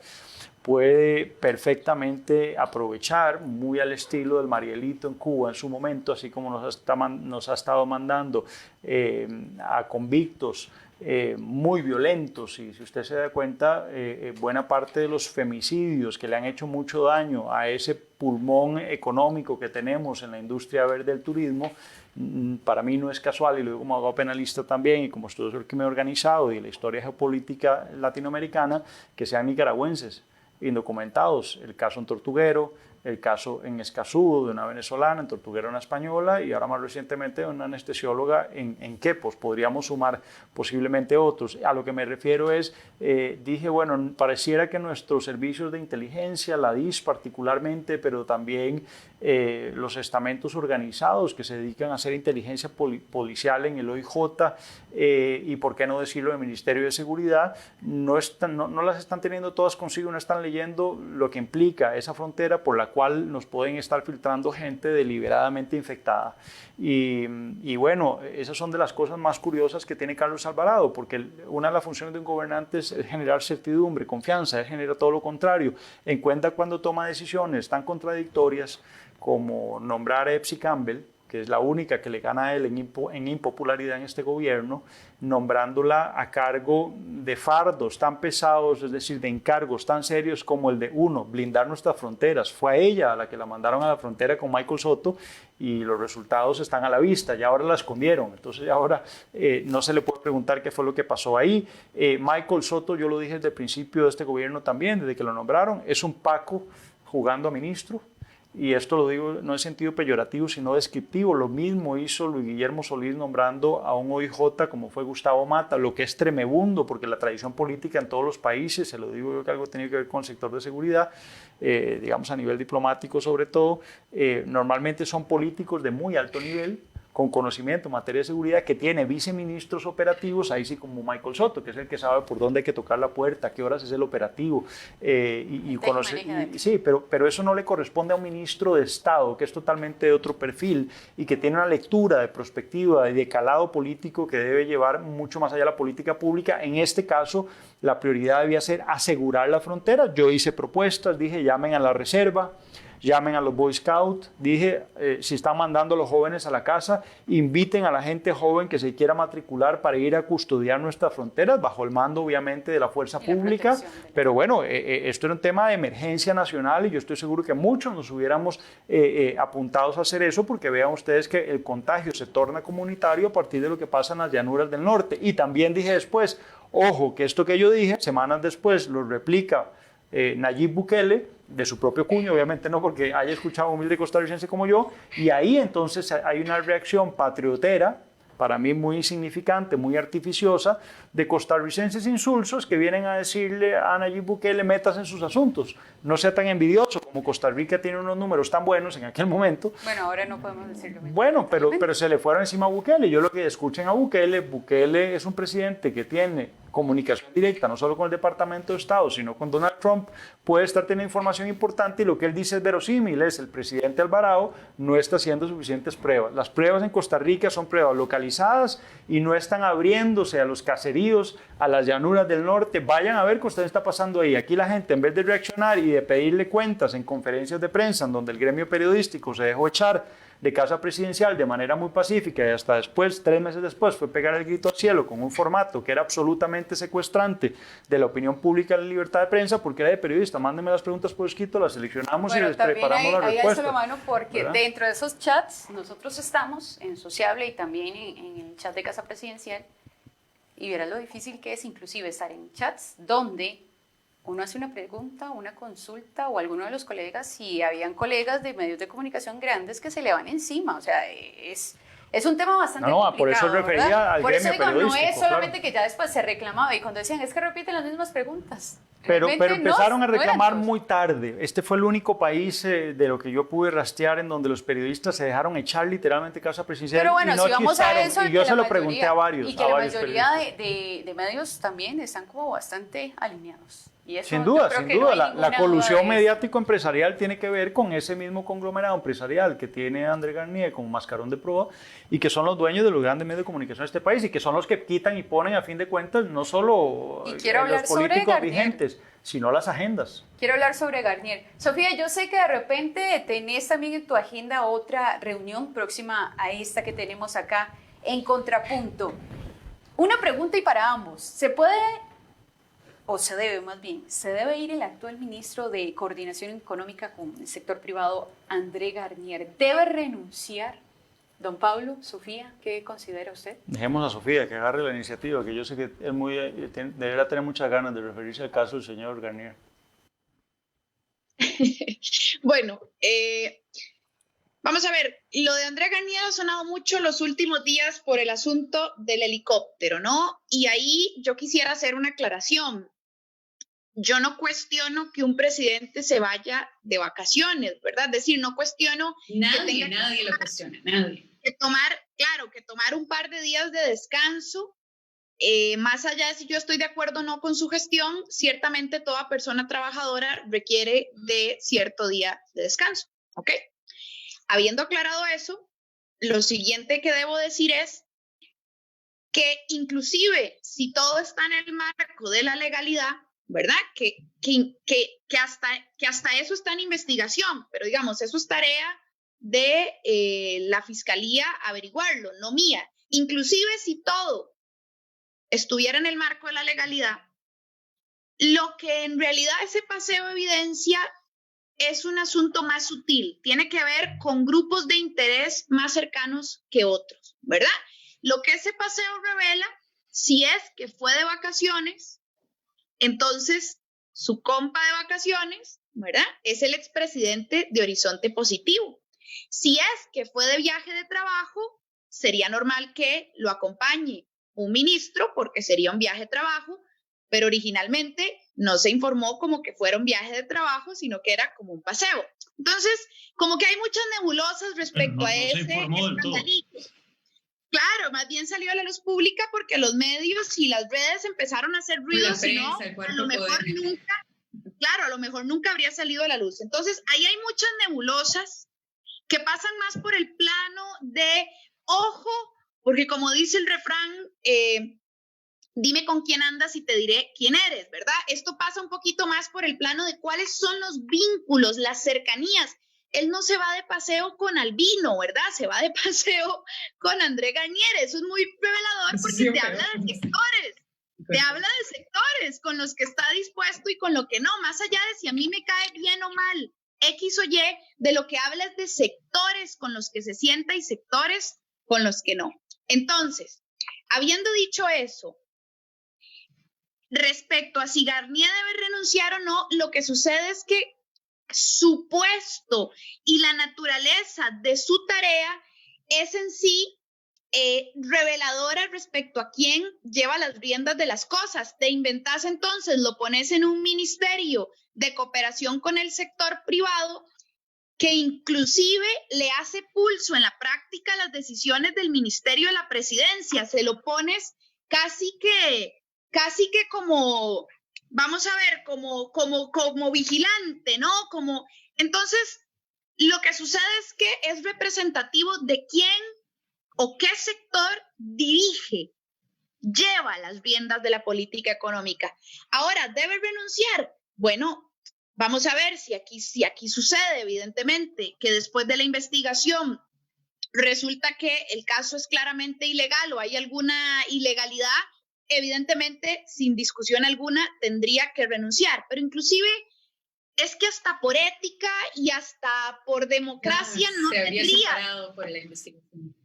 Puede perfectamente aprovechar, muy al estilo del Marielito en Cuba en su momento, así como nos ha estado mandando a convictos muy violentos, y si usted se da cuenta, buena parte de los femicidios que le han hecho mucho daño a ese pulmón económico que tenemos en la industria verde del turismo, para mí no es casual, y lo digo como abogado penalista también, y como estudiador que me he organizado y la historia geopolítica latinoamericana, que sean nicaragüenses indocumentados. El caso en Tortuguero, el caso en Escazú de una venezolana, en Tortuguero una española, y ahora más recientemente una anestesióloga en Quepos. Podríamos sumar posiblemente otros. A lo que me refiero es, dije, bueno, pareciera que nuestros servicios de inteligencia, la DIS particularmente, pero también los estamentos organizados que se dedican a hacer inteligencia policial en el OIJ, y por qué no decirlo, el Ministerio de Seguridad, no las están teniendo todas consigo, no están leyendo lo que implica esa frontera por la cual nos pueden estar filtrando gente deliberadamente infectada. Y bueno, esas son de las cosas más curiosas que tiene Carlos Alvarado, porque una de las funciones de un gobernante es generar certidumbre, confianza, él genera todo lo contrario. En cuenta cuando toma decisiones tan contradictorias como nombrar a Epsi Campbell, que es la única que le gana a él en impopularidad en este gobierno, nombrándola a cargo de fardos tan pesados, es decir, de encargos tan serios como el de, uno, blindar nuestras fronteras. Fue a ella a la que la mandaron a la frontera con Michael Soto, y los resultados están a la vista, ya ahora la escondieron, entonces ahora no se le puede preguntar qué fue lo que pasó ahí. Michael Soto, yo lo dije desde el principio de este gobierno también, desde que lo nombraron, es un Paco jugando a ministro. Y esto lo digo no en sentido peyorativo, sino descriptivo. Lo mismo hizo Luis Guillermo Solís nombrando a un OIJ como fue Gustavo Mata, lo que es tremebundo, porque la tradición política en todos los países, se lo digo yo que algo tiene que ver con el sector de seguridad, digamos a nivel diplomático sobre todo, normalmente son políticos de muy alto nivel, con conocimiento en materia de seguridad, que tiene viceministros operativos, ahí sí como Michael Soto, que es el que sabe por dónde hay que tocar la puerta, a qué horas es el operativo, sí, pero eso no le corresponde a un ministro de Estado, que es totalmente de otro perfil y que tiene una lectura de perspectiva y de calado político que debe llevar mucho más allá de la política pública. En este caso, la prioridad debía ser asegurar la frontera. Yo hice propuestas, dije, llamen a la reserva, llamen a los Boy Scouts, dije, si están mandando a los jóvenes a la casa, inviten a la gente joven que se quiera matricular para ir a custodiar nuestras fronteras, bajo el mando obviamente de la fuerza pública, pero bueno, esto era un tema de emergencia nacional y yo estoy seguro que muchos nos hubiéramos apuntados a hacer eso, porque vean ustedes que el contagio se torna comunitario a partir de lo que pasa en las llanuras del norte. Y también dije después, ojo, que esto que yo dije, semanas después lo replica Nayib Bukele, de su propio cuño, obviamente no porque haya escuchado a un humilde costarricense como yo, y ahí entonces hay una reacción patriotera, para mí muy insignificante, muy artificiosa, de costarricenses insulsos que vienen a decirle a Nayib Bukele, metas en sus asuntos, no sea tan envidioso, como Costa Rica tiene unos números tan buenos en aquel momento. Bueno, ahora no podemos decirlo. Bueno, pero se le fueron encima a Bukele. Yo lo que escuchen a Bukele es un presidente que tiene comunicación directa, no solo con el Departamento de Estado, sino con Donald Trump, puede estar teniendo información importante y lo que él dice es verosímil, es el presidente Alvarado no está haciendo suficientes pruebas. Las pruebas en Costa Rica son pruebas localizadas y no están abriéndose a los caseríos, a las llanuras del norte. Vayan a ver qué usted está pasando ahí. Aquí la gente, en vez de reaccionar y de pedirle cuentas en conferencias de prensa, en donde el gremio periodístico se dejó echar de casa presidencial de manera muy pacífica y hasta después, 3 meses después, fue pegar el grito al cielo con un formato que era absolutamente secuestrante de la opinión pública y la libertad de prensa, porque era de periodista. Mándenme las preguntas por escrito, las seleccionamos y les preparamos la respuesta. Ahí mano porque ¿verdad? Dentro de esos chats nosotros estamos en Sociable y también en el chat de Casa Presidencial, y verás lo difícil que es inclusive estar en chats donde uno hace una pregunta, una consulta o alguno de los colegas, y habían colegas de medios de comunicación grandes que se le van encima, o sea, es un tema bastante complicado, por eso refería al por eso gremio digo, no es periodístico, solamente claro. que ya después se reclamaba y cuando decían, es que repiten las mismas preguntas. Pero empezaron a no eran reclamar todos. muy tarde. Este fue el único país de lo que yo pude rastrear en donde los periodistas se dejaron echar literalmente casa presidencial. Pero bueno, y no si vamos a chistaron. eso, Y yo que se la lo pregunté a varios. y que la varios mayoría periodistas. de medios también están como bastante alineados. Y eso Sin yo duda, creo sin que no duda. hay La ninguna duda colusión de eso. mediático-empresarial tiene que ver con ese mismo conglomerado empresarial que tiene André Garnier como mascarón de proa y que son los dueños de los grandes medios de comunicación de este país y que son los que quitan y ponen a fin de cuentas no solo Y quiero hablar los sobre políticos Garnier. vigentes, sino las agendas. Quiero hablar sobre Garnier. Sofía, yo sé que de repente tenés también en tu agenda otra reunión próxima a esta que tenemos acá en Contrapunto. Una pregunta y para ambos. ¿Se puede, o se debe más bien, se debe ir el actual ministro de Coordinación Económica con el sector privado, André Garnier? ¿Debe renunciar? Don Pablo, Sofía, ¿qué considera usted? Dejemos a Sofía que agarre la iniciativa, que yo sé que es deberá tener muchas ganas de referirse al caso del señor Garnier. Bueno, vamos a ver, lo de André Garnier ha sonado mucho los últimos días por el asunto del helicóptero, ¿no? Y ahí yo quisiera hacer una aclaración. Yo no cuestiono que un presidente se vaya de vacaciones, ¿verdad? Es decir, no cuestiono Nadie lo cuestiona, nadie. que tomar un par de días de descanso, más allá de si yo estoy de acuerdo o no con su gestión, ciertamente toda persona trabajadora requiere de cierto día de descanso, ¿ok? Habiendo aclarado eso, lo siguiente que debo decir es que inclusive si todo está en el marco de la legalidad, ¿verdad? Que hasta eso está en investigación, pero digamos, eso es tarea de la fiscalía averiguarlo, no mía. Inclusive si todo estuviera en el marco de la legalidad, lo que en realidad ese paseo evidencia es un asunto más sutil, tiene que ver con grupos de interés más cercanos que otros, ¿verdad? Lo que ese paseo revela, si es que fue de vacaciones, entonces su compa de vacaciones, ¿verdad? Es el expresidente de Horizonte Positivo. Si es que fue de viaje de trabajo, sería normal que lo acompañe un ministro porque sería un viaje de trabajo, pero originalmente no se informó como que fuera un viaje de trabajo, sino que era como un paseo. Entonces, como que hay muchas nebulosas respecto a ese escandalito. Claro, más bien salió a la luz pública porque los medios y las redes empezaron a hacer ruido, si no, a lo mejor nunca habría salido a la luz. Entonces, ahí hay muchas nebulosas que pasan más por el plano de, ojo, porque como dice el refrán, dime con quién andas y te diré quién eres, ¿verdad? Esto pasa un poquito más por el plano de cuáles son los vínculos, las cercanías. Él no se va de paseo con Albino, ¿verdad? Se va de paseo con André Garnier. Eso es muy revelador porque te habla de sectores. Te habla de sectores con los que está dispuesto y con lo que no. Más allá de si a mí me cae bien o mal X o Y, de lo que habla es de sectores con los que se sienta y sectores con los que no. Entonces, habiendo dicho eso, respecto a si Garnier debe renunciar o no, lo que sucede es que su puesto y la naturaleza de su tarea es en sí reveladora respecto a quién lleva las riendas de las cosas. Te inventas entonces, lo pones en un ministerio de cooperación con el sector privado que inclusive le hace pulso en la práctica las decisiones del Ministerio de la Presidencia. Se lo pones casi que como, vamos a ver, como vigilante, ¿no? Entonces, lo que sucede es que es representativo de quién o qué sector dirige, lleva las riendas de la política económica. Ahora, ¿debe renunciar? Bueno, vamos a ver si aquí sucede, evidentemente, que después de la investigación resulta que el caso es claramente ilegal o hay alguna ilegalidad, evidentemente, sin discusión alguna, tendría que renunciar. Pero inclusive es que hasta por ética y hasta por democracia no se habría tendría. separado por la investigación.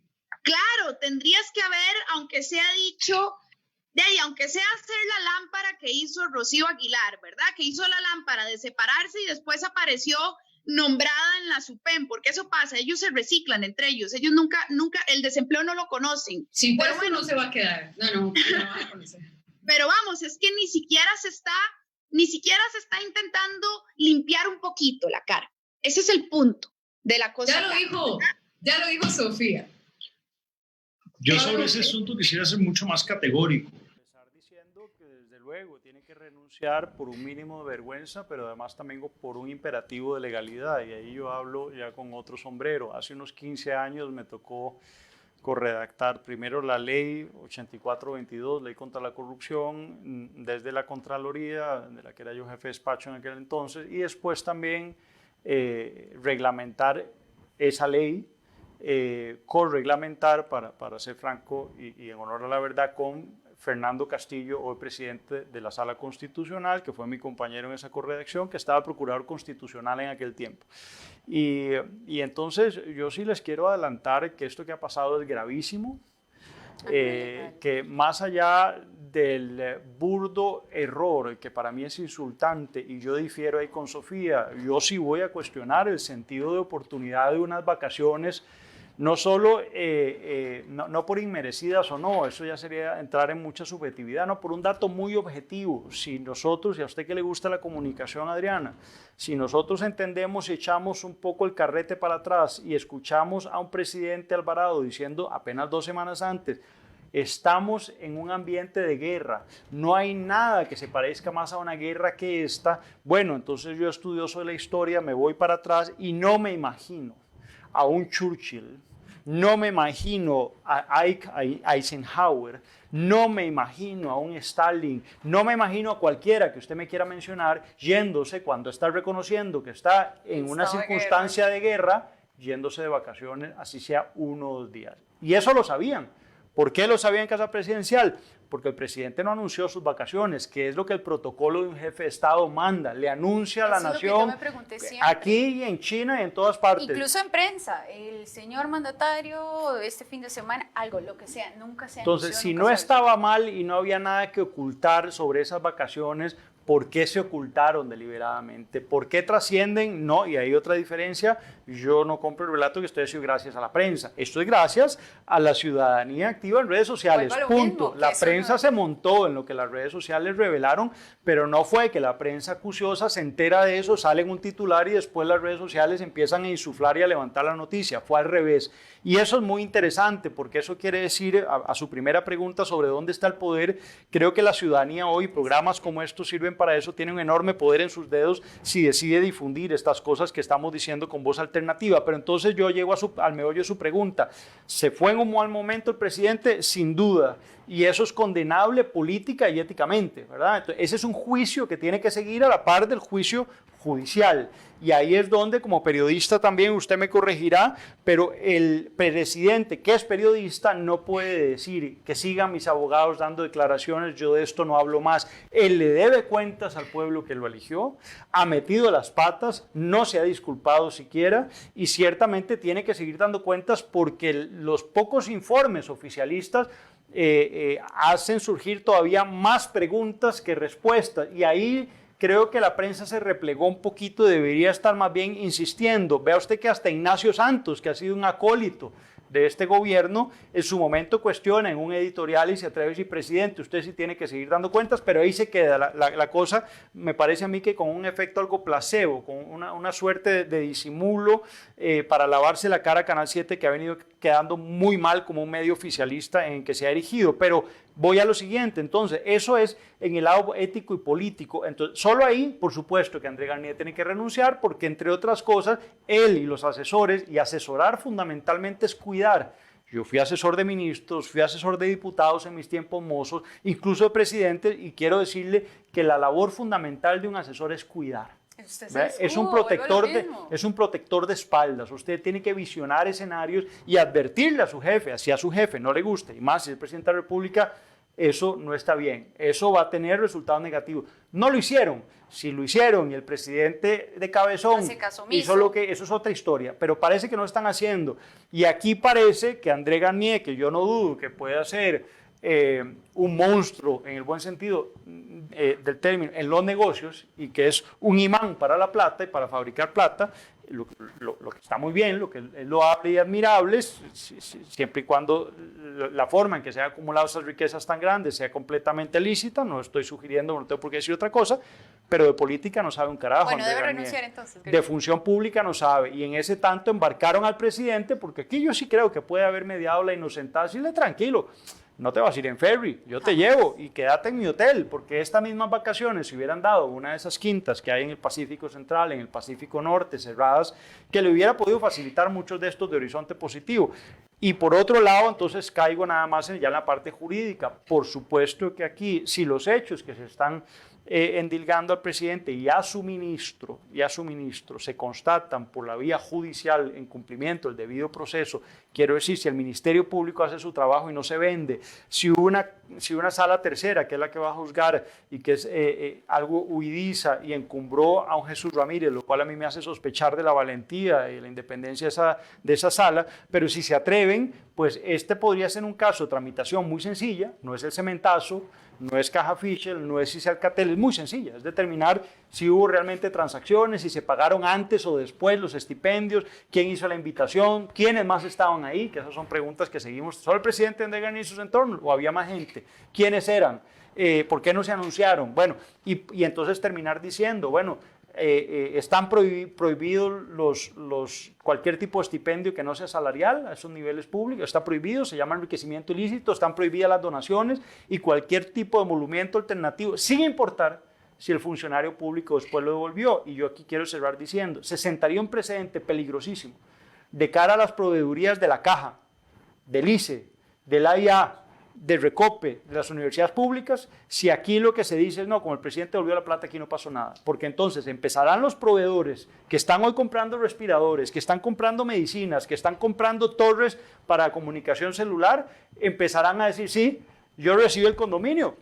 Claro, tendrías que haber, aunque sea dicho, aunque sea hacer la lámpara que hizo Rocío Aguilar, ¿verdad? Que hizo la lámpara de separarse y después apareció nombrada en la SUPEM, porque eso pasa, ellos se reciclan entre ellos nunca, el desempleo no lo conocen. Sin puesto no se va a quedar, no va a conocer. Pero vamos, es que ni siquiera se está Ni siquiera se está intentando limpiar un poquito la cara. Ese es el punto de la cosa. Ya lo dijo Sofía. Yo sobre ese asunto quisiera ser mucho más categórico. Empezar diciendo que desde luego tiene que renunciar por un mínimo de vergüenza, pero además también por un imperativo de legalidad, y ahí yo hablo ya con otro sombrero. Hace unos 15 años me tocó corredactar primero la ley 8422, ley contra la corrupción, desde la Contraloría, de la que era yo jefe de despacho en aquel entonces, y después también reglamentar esa ley, correglamentar, para ser franco y en honor a la verdad, con Fernando Castillo, hoy presidente de la Sala Constitucional, que fue mi compañero en esa corredacción, que estaba procurador constitucional en aquel tiempo. Y entonces yo sí les quiero adelantar que esto que ha pasado es gravísimo, que más allá del burdo error, que para mí es insultante, y yo difiero ahí con Sofía, yo sí voy a cuestionar el sentido de oportunidad de unas vacaciones, no solo, no por inmerecidas o no, eso ya sería entrar en mucha subjetividad, no, por un dato muy objetivo. Si nosotros, y a usted que le gusta la comunicación, Adriana, si nosotros entendemos y echamos un poco el carrete para atrás y escuchamos a un presidente Alvarado diciendo apenas 2 semanas antes, estamos en un ambiente de guerra, no hay nada que se parezca más a una guerra que esta, bueno, entonces yo estudioso de la historia me voy para atrás y no me imagino a un Churchill, no me imagino a Eisenhower, no me imagino a un Stalin, no me imagino a cualquiera que usted me quiera mencionar yéndose cuando está reconociendo que está en una circunstancia de guerra, yéndose de vacaciones, así sea 1 o 2 días. Y eso lo sabían. ¿Por qué lo sabían en Casa Presidencial? Porque el presidente no anunció sus vacaciones, que es lo que el protocolo de un jefe de Estado manda, le anuncia a la nación, aquí y en China y en todas partes. Incluso en prensa, el señor mandatario este fin de semana, algo, lo que sea, nunca se anunció. Entonces, si no estaba mal y no había nada que ocultar sobre esas vacaciones, ¿por qué se ocultaron deliberadamente? ¿Por qué trascienden? No, y hay otra diferencia, yo no compro el relato que esto ha sido gracias a la prensa, esto es gracias a la ciudadanía activa en redes sociales, punto. La prensa se montó en lo que las redes sociales revelaron, pero no fue que la prensa acuciosa se entera de eso, sale en un titular y después las redes sociales empiezan a insuflar y a levantar la noticia, fue al revés. Y eso es muy interesante porque eso quiere decir, a su primera pregunta sobre dónde está el poder, creo que la ciudadanía hoy, programas como estos sirven para eso, tiene un enorme poder en sus dedos si decide difundir estas cosas que estamos diciendo con voz alternativa. Pero entonces yo llego al meollo de su pregunta. ¿Se fue en un mal momento el presidente? Sin duda. Y eso es condenable política y éticamente, ¿verdad? Entonces, ese es un juicio que tiene que seguir a la par del juicio judicial. Y ahí es donde, como periodista también, usted me corregirá, pero el presidente que es periodista no puede decir que sigan mis abogados dando declaraciones, yo de esto no hablo más. Él le debe cuentas al pueblo que lo eligió, ha metido las patas, no se ha disculpado siquiera y ciertamente tiene que seguir dando cuentas porque los pocos informes oficialistas hacen surgir todavía más preguntas que respuestas y ahí creo que la prensa se replegó un poquito, debería estar más bien insistiendo. Vea usted que hasta Ignacio Santos, que ha sido un acólito de este gobierno, en su momento cuestiona en un editorial y se atreve a decir, presidente, usted sí tiene que seguir dando cuentas, pero ahí se queda la cosa, me parece a mí que con un efecto algo placebo, con una suerte de disimulo para lavarse la cara a Canal 7, que ha venido quedando muy mal como un medio oficialista en que se ha erigido, pero voy a lo siguiente, entonces, eso es en el lado ético y político. Entonces, solo ahí, por supuesto, que André Garnier tiene que renunciar, porque entre otras cosas, él y los asesores, y asesorar fundamentalmente es cuidar. Yo fui asesor de ministros, fui asesor de diputados en mis tiempos mozos, incluso de presidente, y quiero decirle que la labor fundamental de un asesor es cuidar. Es un protector de espaldas. Usted tiene que visionar escenarios y advertirle a su jefe, así a su jefe no le guste, y más si es el presidente de la República, eso no está bien, eso va a tener resultados negativos. No lo hicieron, si lo hicieron y el presidente de cabezón hizo lo que, eso es otra historia, pero parece que no lo están haciendo. Y aquí parece que André Garnier, que yo no dudo que pueda ser un monstruo en el buen sentido del término en los negocios y que es un imán para la plata y para fabricar plata, lo que está muy bien, lo que es loable y admirable, siempre y cuando la forma en que se han acumulado esas riquezas tan grandes sea completamente lícita. No estoy sugiriendo, no tengo por qué decir otra cosa, pero de política no sabe un carajo. Bueno, Andrés debe Garnier. renunciar entonces. De función pública no sabe, y en ese tanto embarcaron al presidente, porque aquí yo sí creo que puede haber mediado la inocentada, decirle tranquilo, no te vas a ir en ferry, yo te llevo y quédate en mi hotel, porque estas mismas vacaciones se hubieran dado en una de esas quintas que hay en el Pacífico Central, en el Pacífico Norte, cerradas, que le hubiera podido facilitar muchos de estos de horizonte positivo. Y por otro lado, entonces caigo nada más ya en la parte jurídica. Por supuesto que aquí, si los hechos que se están endilgando al presidente y a su ministro se constatan por la vía judicial en cumplimiento del debido proceso, quiero decir, si el Ministerio Público hace su trabajo y no se vende, si una sala tercera, que es la que va a juzgar y que es algo huidiza y encumbró a un Jesús Ramírez, lo cual a mí me hace sospechar de la valentía y la independencia de esa sala, pero si se atreven, pues este podría ser un caso de tramitación muy sencilla, no es el cementazo, no es caja Fisher, no es si Alcatel, es muy sencilla, es determinar si hubo realmente transacciones, si se pagaron antes o después los estipendios, quién hizo la invitación, quiénes más estaban ahí, que esas son preguntas que seguimos. ¿Solo el presidente Andrés Garnier y sus entornos o había más gente? ¿Quiénes eran? ¿Por qué no se anunciaron? Bueno, y entonces terminar diciendo, bueno, están prohibidos cualquier tipo de estipendio que no sea salarial a esos niveles públicos, está prohibido, se llama enriquecimiento ilícito, están prohibidas las donaciones y cualquier tipo de emolumento alternativo, sin importar si el funcionario público después lo devolvió. Y yo aquí quiero cerrar diciendo, se sentaría un precedente peligrosísimo de cara a las proveedurías de la Caja, del ICE, del AIA, de Recope, de las universidades públicas, si aquí lo que se dice es no, como el presidente devolvió la plata, aquí no pasó nada, porque entonces empezarán los proveedores que están hoy comprando respiradores, que están comprando medicinas, que están comprando torres para comunicación celular, empezarán a decir, sí, yo recibí el condominio,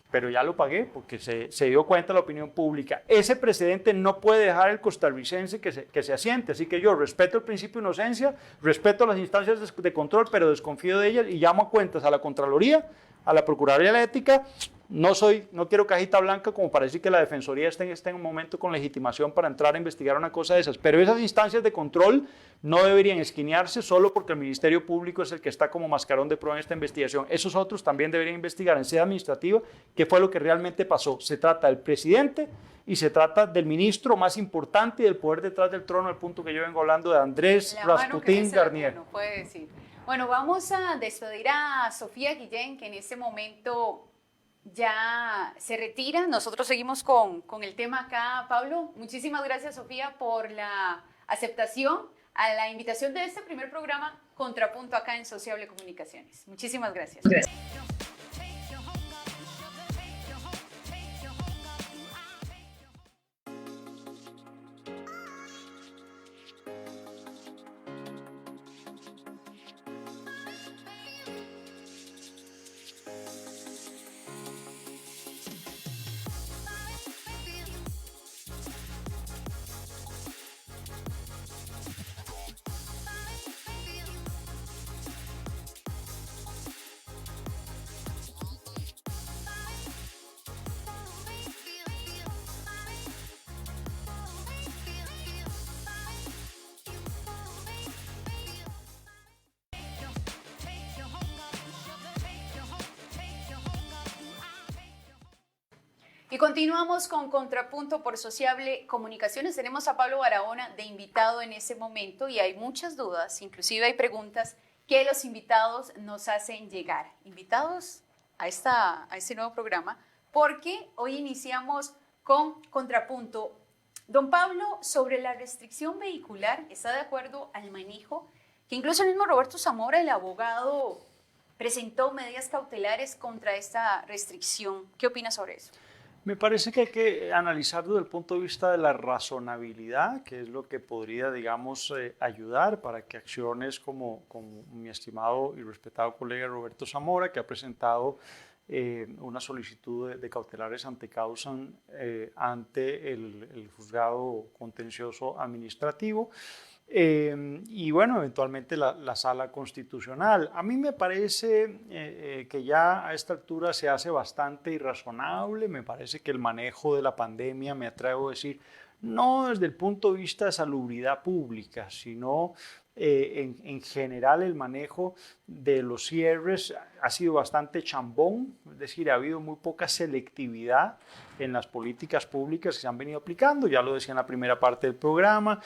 pero ya lo pagué porque se dio cuenta la opinión pública. Ese precedente no puede dejar el costarricense que se asiente, así que yo respeto el principio de inocencia, respeto las instancias de control, pero desconfío de ellas y llamo a cuentas a la Contraloría, a la Procuraduría de la Ética. No quiero cajita blanca como para decir que la Defensoría esté en un momento con legitimación para entrar a investigar una cosa de esas, pero esas instancias de control no deberían esquinearse solo porque el Ministerio Público es el que está como mascarón de prueba en esta investigación. Esos otros también deberían investigar en sede administrativa qué fue lo que realmente pasó. Se trata del presidente y se trata del ministro más importante y del poder detrás del trono, al punto que yo vengo hablando de Andrés Rasputín Garnier. No puede decir. Bueno, vamos a despedir a Sofía Guillén, que en este momento ya se retira. Nosotros seguimos con el tema acá. Pablo, muchísimas gracias, Sofía, por la aceptación a la invitación de este primer programa Contrapunto acá en Sociable Comunicaciones. Muchísimas gracias. Gracias. Y continuamos con Contrapunto por Sociable Comunicaciones. Tenemos a Pablo Barahona de invitado en ese momento y hay muchas dudas, inclusive hay preguntas que los invitados nos hacen llegar. Invitados a este nuevo programa, porque hoy iniciamos con Contrapunto. Don Pablo, sobre la restricción vehicular, ¿está de acuerdo al manejo? Que incluso el mismo Roberto Zamora, el abogado, presentó medidas cautelares contra esta restricción. ¿Qué opina sobre eso? Me parece que hay que analizar desde el punto de vista de la razonabilidad, que es lo que podría, digamos, ayudar para que acciones como mi estimado y respetado colega Roberto Zamora, que ha presentado una solicitud de cautelares ante causa ante el juzgado contencioso administrativo, y bueno, eventualmente la sala constitucional. A mí me parece que ya a esta altura se hace bastante irrazonable. Me parece que el manejo de la pandemia, me atrevo a decir, no desde el punto de vista de salubridad pública, sino en general el manejo de los cierres ha sido bastante chambón, es decir, ha habido muy poca selectividad en las políticas públicas que se han venido aplicando, ya lo decía en la primera parte del programa,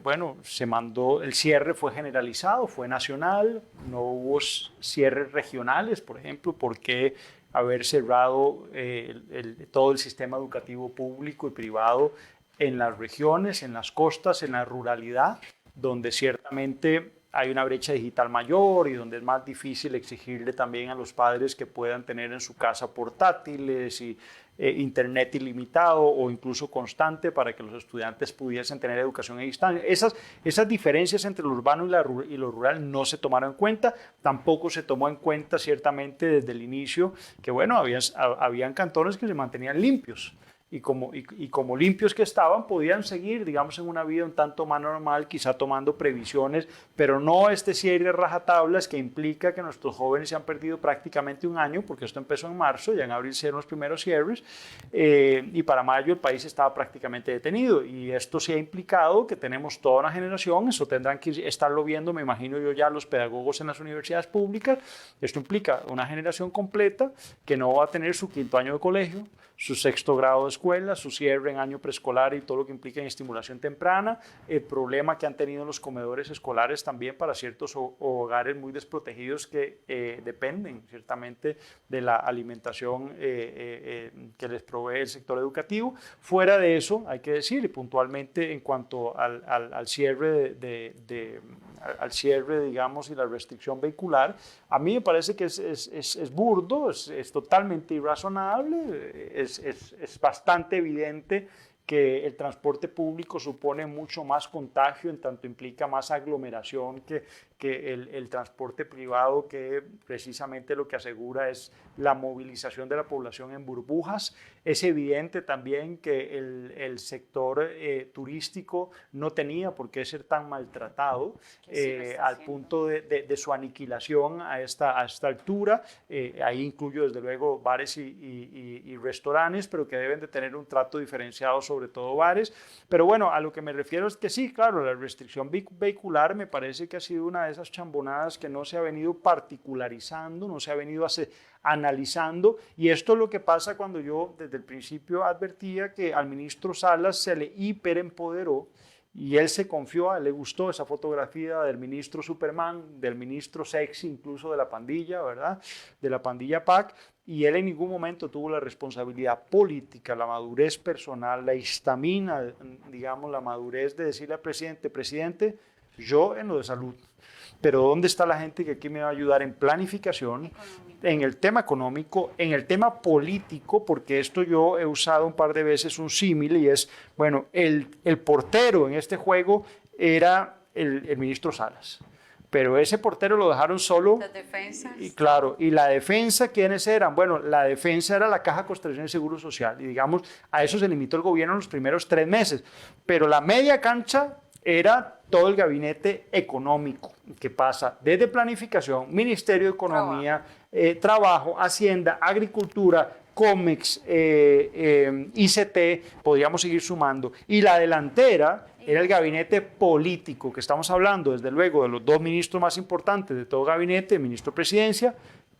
bueno, se mandó, el cierre fue generalizado, fue nacional, no hubo cierres regionales, por ejemplo, porque haber cerrado todo el sistema educativo público y privado en las regiones, en las costas, en la ruralidad, donde ciertamente hay una brecha digital mayor y donde es más difícil exigirle también a los padres que puedan tener en su casa portátiles y internet ilimitado o incluso constante para que los estudiantes pudiesen tener educación a distancia. Esas diferencias entre lo urbano y lo rural no se tomaron en cuenta, tampoco se tomó en cuenta ciertamente desde el inicio que, bueno, habían cantones que se mantenían limpios. Y como limpios que estaban, podían seguir, digamos, en una vida un tanto más normal, quizá tomando previsiones, pero no este cierre de rajatablas que implica que nuestros jóvenes se han perdido prácticamente un año, porque esto empezó en marzo, ya en abril se dieron los primeros cierres, y para mayo el país estaba prácticamente detenido, y esto sí ha implicado que tenemos toda una generación, eso tendrán que estarlo viendo, me imagino yo ya los pedagogos en las universidades públicas, esto implica una generación completa que no va a tener su quinto año de colegio, su sexto grado de escuela, su cierre en año preescolar y todo lo que implica en estimulación temprana, el problema que han tenido los comedores escolares también para ciertos hogares muy desprotegidos que dependen ciertamente de la alimentación que les provee el sector educativo. Fuera de eso, hay que decir, y puntualmente en cuanto al cierre al cierre, digamos, y la restricción vehicular, a mí me parece que es burdo, es totalmente irrazonable, es bastante evidente que el transporte público supone mucho más contagio, en tanto implica más aglomeración que el transporte privado, que precisamente lo que asegura es la movilización de la población en burbujas. Es evidente también que el sector turístico no tenía por qué ser tan maltratado al punto de su aniquilación a esta altura. Ahí incluyo desde luego bares y restaurantes, pero que deben de tener un trato diferenciado, sobre todo bares. Pero bueno, a lo que me refiero es que sí, claro, la restricción vehicular me parece que ha sido una de esas chambonadas que no se ha venido particularizando, no se ha venido analizando, y esto es lo que pasa cuando yo desde el principio advertía que al ministro Salas se le hiperempoderó y él se confió, a él le gustó esa fotografía del ministro Superman, del ministro sexy, incluso de la pandilla, ¿verdad? De la pandilla PAC, y él en ningún momento tuvo la responsabilidad política, la madurez personal, la histamina, digamos, la madurez de decirle al presidente, presidente, yo en lo de salud, pero ¿dónde está la gente que aquí me va a ayudar en planificación, en el tema económico, en el tema político? Porque esto yo he usado un par de veces un símil y es, bueno, el portero en este juego era el ministro Salas. Pero ese portero lo dejaron solo. Las defensas. Y claro, ¿y la defensa quiénes eran? Bueno, la defensa era la Caja Costarricense de Seguro Social. Y digamos, a eso se limitó el gobierno en los primeros 3 meses. Pero la media cancha era todo el gabinete económico, que pasa desde planificación, Ministerio de Economía, Trabajo, Hacienda, Agricultura, COMEX, ICT, podríamos seguir sumando. Y la delantera era el gabinete político, que estamos hablando desde luego de los 2 ministros más importantes de todo gabinete, el ministro de Presidencia,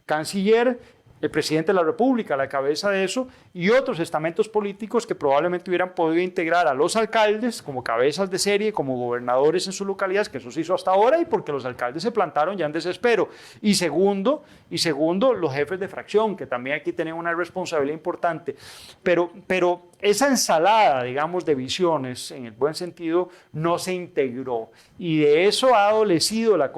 canciller, el presidente de la República a la cabeza de eso, y otros estamentos políticos que probablemente hubieran podido integrar a los alcaldes como cabezas de serie, como gobernadores en sus localidades, que eso se hizo hasta ahora, y porque los alcaldes se plantaron ya en desespero. Y segundo, los jefes de fracción, que también aquí tienen una responsabilidad importante. Pero esa ensalada, digamos, de visiones, en el buen sentido, no se integró. Y de eso ha adolecido la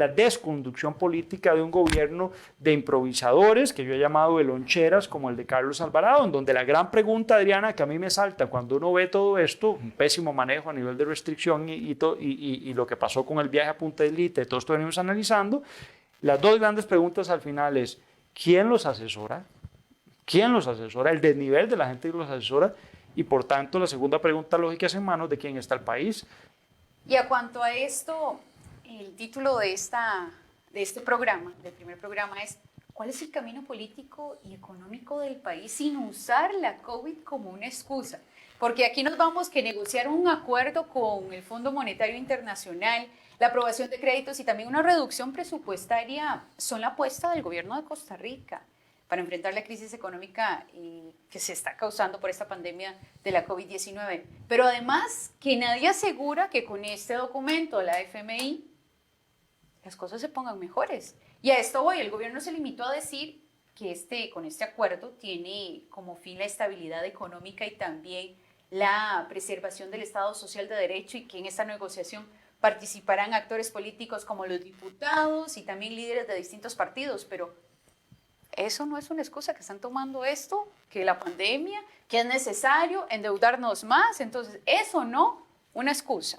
desconducción política de un gobierno de improvisadores, que yo he llamado de loncheras, como el de Carlos Alvarado, en donde la gran pregunta, Adriana, que a mí me salta cuando uno ve todo esto, un pésimo manejo a nivel de restricción y lo que pasó con el viaje a Punta del Lite, todo esto venimos analizando, las 2 grandes preguntas al final es, ¿quién los asesora? ¿Quién los asesora? El desnivel de la gente que los asesora, y por tanto la segunda pregunta lógica es en manos de quién está el país. Y a cuanto a esto, el título de este programa, del primer programa, es ¿cuál es el camino político y económico del país sin usar la COVID como una excusa? porque aquí nos vamos que negociar un acuerdo con el Fondo Monetario Internacional, la aprobación de créditos y también una reducción presupuestaria son la apuesta del gobierno de Costa Rica para enfrentar la crisis económica que se está causando por esta pandemia de la COVID-19. Pero además que nadie asegura que con este documento de la FMI las cosas se pongan mejores. Y a esto voy, el gobierno se limitó a decir que con este acuerdo tiene como fin la estabilidad económica y también la preservación del Estado Social de Derecho y que en esta negociación participarán actores políticos como los diputados y también líderes de distintos partidos, pero eso no es una excusa que están tomando esto, que la pandemia, que es necesario endeudarnos más, entonces eso no, una excusa.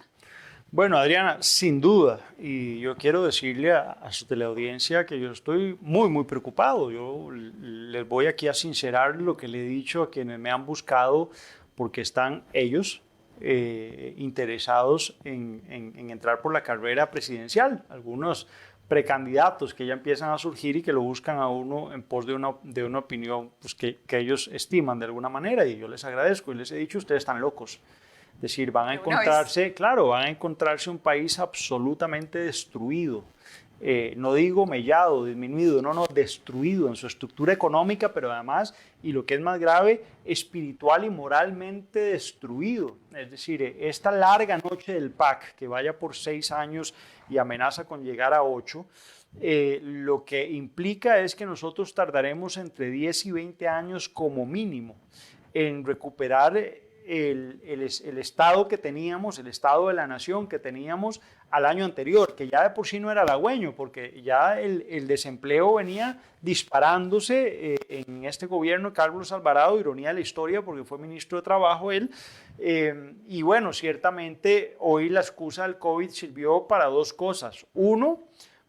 Bueno, Adriana, sin duda, y yo quiero decirle a su teleaudiencia que yo estoy muy, muy preocupado. Yo les voy aquí a sincerar lo que le he dicho a quienes me han buscado porque están ellos interesados en entrar por la carrera presidencial. Algunos precandidatos que ya empiezan a surgir y que lo buscan a uno en pos de una opinión pues, que ellos estiman de alguna manera, y yo les agradezco y les he dicho, ustedes están locos. Es decir, van a encontrarse un país absolutamente destruido. No digo mellado, disminuido, no, destruido en su estructura económica, pero además, y lo que es más grave, espiritual y moralmente destruido. Es decir, esta larga noche del PAC, que vaya por 6 años y amenaza con llegar a 8, lo que implica es que nosotros tardaremos entre 10 y 20 años como mínimo en recuperar el estado que teníamos, el estado de la nación que teníamos al año anterior, que ya de por sí no era halagüeño, porque ya el desempleo venía disparándose en este gobierno de Carlos Alvarado, ironía de la historia, porque fue ministro de Trabajo él, y bueno, ciertamente hoy la excusa del COVID sirvió para 2 cosas. Uno,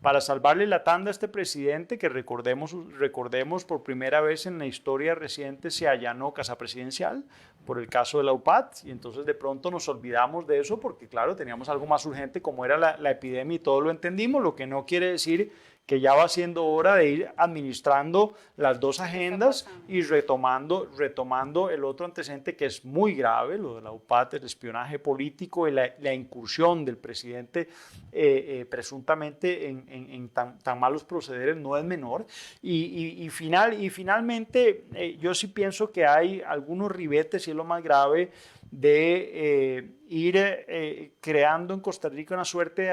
para salvarle la tanda a este presidente que recordemos por primera vez en la historia reciente se allanó casa presidencial por el caso de la UPAT, y entonces de pronto nos olvidamos de eso porque claro, teníamos algo más urgente como era la epidemia y todo lo entendimos, lo que no quiere decir que ya va siendo hora de ir administrando las 2 agendas y retomando el otro antecedente que es muy grave, lo de la UPAT, el espionaje político y la incursión del presidente presuntamente en tan malos procederes no es menor. Y finalmente yo sí pienso que hay algunos ribetes, y es lo más grave, de ir creando en Costa Rica una suerte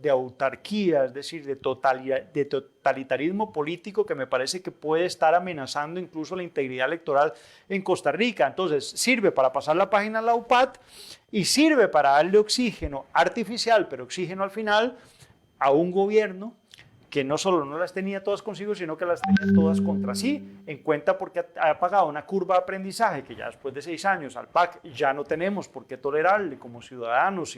de autarquía, es decir, de totalitarismo político que me parece que puede estar amenazando incluso la integridad electoral en Costa Rica. Entonces, sirve para pasar la página a la UPAT y sirve para darle oxígeno artificial, pero oxígeno al final, a un gobierno que no solo no las tenía todas consigo, sino que las tenía todas contra sí, en cuenta porque ha pagado una curva de aprendizaje que ya después de 6 años al PAC ya no tenemos por qué tolerarle como ciudadanos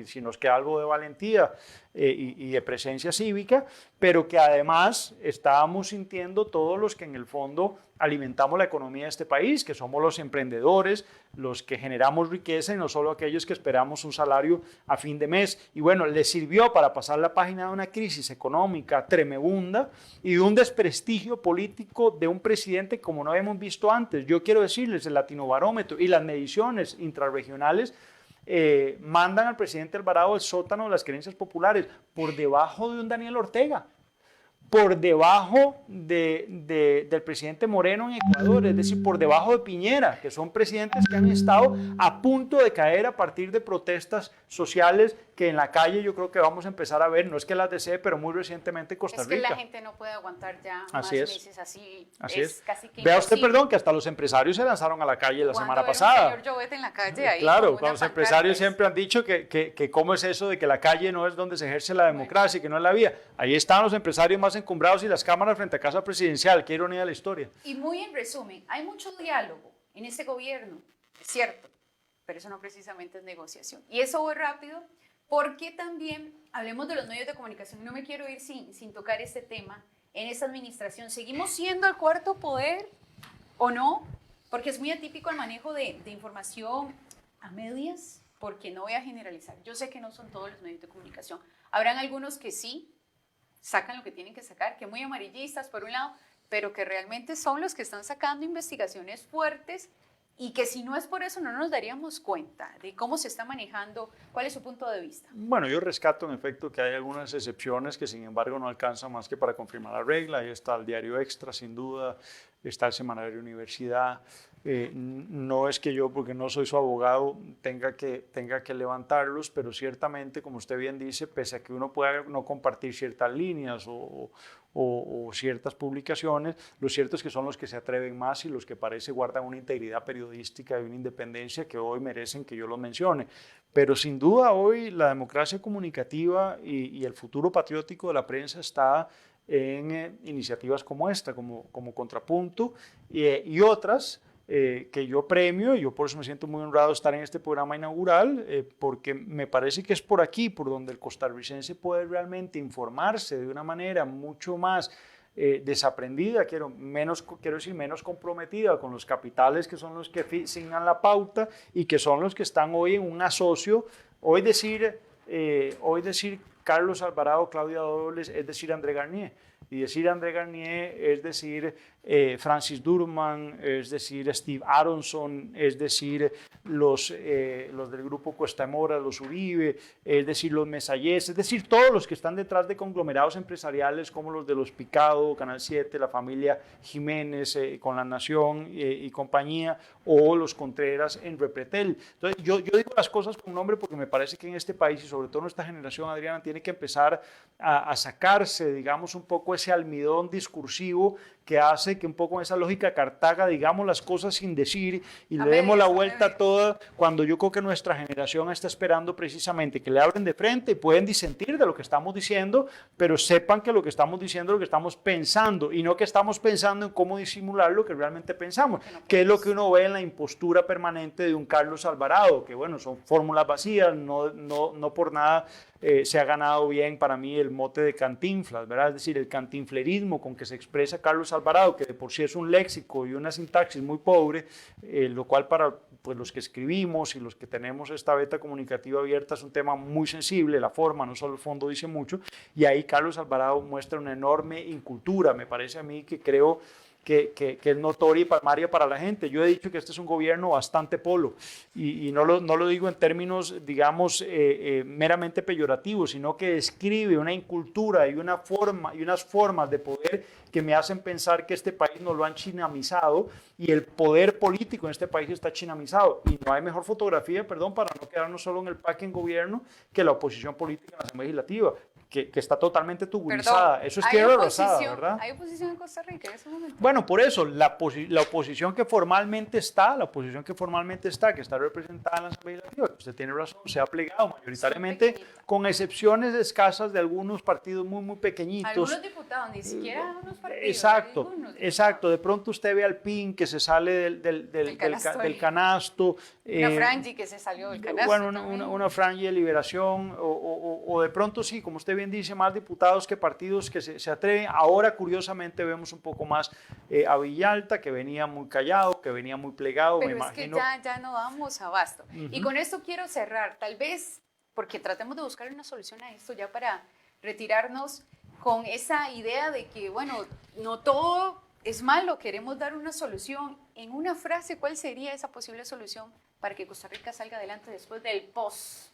si nos queda algo de valentía y de presencia cívica, pero que además estábamos sintiendo todos los que en el fondo alimentamos la economía de este país, que somos los emprendedores, los que generamos riqueza y no solo aquellos que esperamos un salario a fin de mes. Y bueno, le sirvió para pasar la página de una crisis económica tremenda y de un desprestigio político de un presidente como no habíamos visto antes. Yo quiero decirles, el Latinobarómetro y las mediciones intrarregionales mandan al presidente Alvarado el sótano de las creencias populares, por debajo de un Daniel Ortega, por debajo del presidente Moreno en Ecuador, es decir, por debajo de Piñera, que son presidentes que han estado a punto de caer a partir de protestas sociales que en la calle yo creo que vamos a empezar a ver, no es que las desee, pero muy recientemente Costa Rica. Es que la gente no puede aguantar ya más meses así. Así es. Casi que vea usted, perdón, que hasta los empresarios se lanzaron a la calle la semana pasada. Señor Llobet en la calle ahí, claro, los empresarios siempre han dicho que cómo es eso de que la calle no es donde se ejerce la democracia, que no es la vía. Ahí están los empresarios más encumbrados y las cámaras frente a Casa Presidencial. Qué ironía de la historia. Y muy en resumen, hay mucho diálogo en este gobierno, es cierto, pero eso no precisamente es negociación. Y eso voy rápido, porque también hablemos de los medios de comunicación. No me quiero ir sin tocar este tema. En esta administración, ¿seguimos siendo el cuarto poder o no? Porque es muy atípico el manejo de información a medias, porque no voy a generalizar. Yo sé que no son todos los medios de comunicación. Habrán algunos que sí sacan lo que tienen que sacar, que muy amarillistas por un lado, pero que realmente son los que están sacando investigaciones fuertes y que si no es por eso no nos daríamos cuenta de cómo se está manejando. ¿Cuál es su punto de vista? Bueno, yo rescato en efecto que hay algunas excepciones que sin embargo no alcanzan más que para confirmar la regla. Ahí está el diario Extra, sin duda, está el semanario Universidad. No es que yo, porque no soy su abogado, tenga que levantarlos, pero ciertamente, como usted bien dice, pese a que uno pueda no compartir ciertas líneas o ciertas publicaciones, lo cierto es que son los que se atreven más y los que parece guardan una integridad periodística y una independencia que hoy merecen que yo los mencione. Pero sin duda hoy la democracia comunicativa y el futuro patriótico de la prensa está en iniciativas como esta, como Contrapunto y otras que yo premio, y yo por eso me siento muy honrado de estar en este programa inaugural, porque me parece que es por aquí, por donde el costarricense puede realmente informarse de una manera mucho más desaprendida, quiero decir menos comprometida con los capitales que son los que asignan la pauta y que son los que están hoy en un asocio. Hoy decir Carlos Alvarado, Claudia Dobles es decir André Garnier, y decir André Garnier es decir Francis Durman, es decir Steve Aronson, es decir los del grupo Cuesta de Mora, los Uribe, es decir los Mesallés, es decir todos los que están detrás de conglomerados empresariales como los de los Picado, Canal 7, la familia Jiménez con La Nación y compañía, o los Contreras en Repretel. Entonces yo digo las cosas con nombre porque me parece que en este país y sobre todo en esta generación, Adriana, tiene que empezar a sacarse, digamos, un poco ese almidón discursivo que hace que un poco en esa lógica Cartaga digamos las cosas sin decir y le demos la vuelta toda, cuando yo creo que nuestra generación está esperando precisamente que le hablen de frente y pueden disentir de lo que estamos diciendo, pero sepan que lo que estamos diciendo es lo que estamos pensando y no que estamos pensando en cómo disimular lo que realmente pensamos, que es lo que uno ve en la impostura permanente de un Carlos Alvarado, que bueno, son fórmulas vacías, no por nada se ha ganado bien para mí el mote de Cantinflas, ¿verdad? Es decir, el cantinflerismo con que se expresa Carlos Alvarado, que de por sí es un léxico y una sintaxis muy pobre, lo cual para pues, los que escribimos y los que tenemos esta beta comunicativa abierta es un tema muy sensible, la forma, no solo el fondo dice mucho, y ahí Carlos Alvarado muestra una enorme incultura, me parece a mí que creo que es notoria y palmaria para la gente. Yo he dicho que este es un gobierno bastante polo y no lo digo en términos, digamos, meramente peyorativos, sino que describe una incultura y una forma y unas formas de poder que me hacen pensar que este país nos lo han chinamizado y el poder político en este país está chinamizado. Y no hay mejor fotografía, perdón, para no quedarnos solo en el parque en gobierno que la oposición política en la Asamblea Legislativa. Que está totalmente tuburizada. Eso es tierra rosada, ¿verdad? ¿Hay oposición en Costa Rica en ese momento? Bueno, por eso, la oposición que formalmente está, que está representada en la Asamblea Legislativa, usted tiene razón, se ha plegado mayoritariamente, con excepciones escasas de algunos partidos muy pequeñitos. Algunos diputados, ni siquiera unos partidos. Exacto. De pronto usted ve al PIN que se sale del canasto. Una Frangi que se salió del canasto. Bueno, una Frangi de Liberación, o de pronto sí, como usted bien dice, más diputados que partidos que se atreven. Ahora, curiosamente, vemos un poco más a Villalta, que venía muy callado, que venía muy plegado. Pero es que ya no damos abasto. Y con esto quiero cerrar, tal vez, porque tratemos de buscar una solución a esto ya para retirarnos con esa idea de que, bueno, no todo es malo, queremos dar una solución. En una frase, ¿cuál sería esa posible solución para que Costa Rica salga adelante después del post?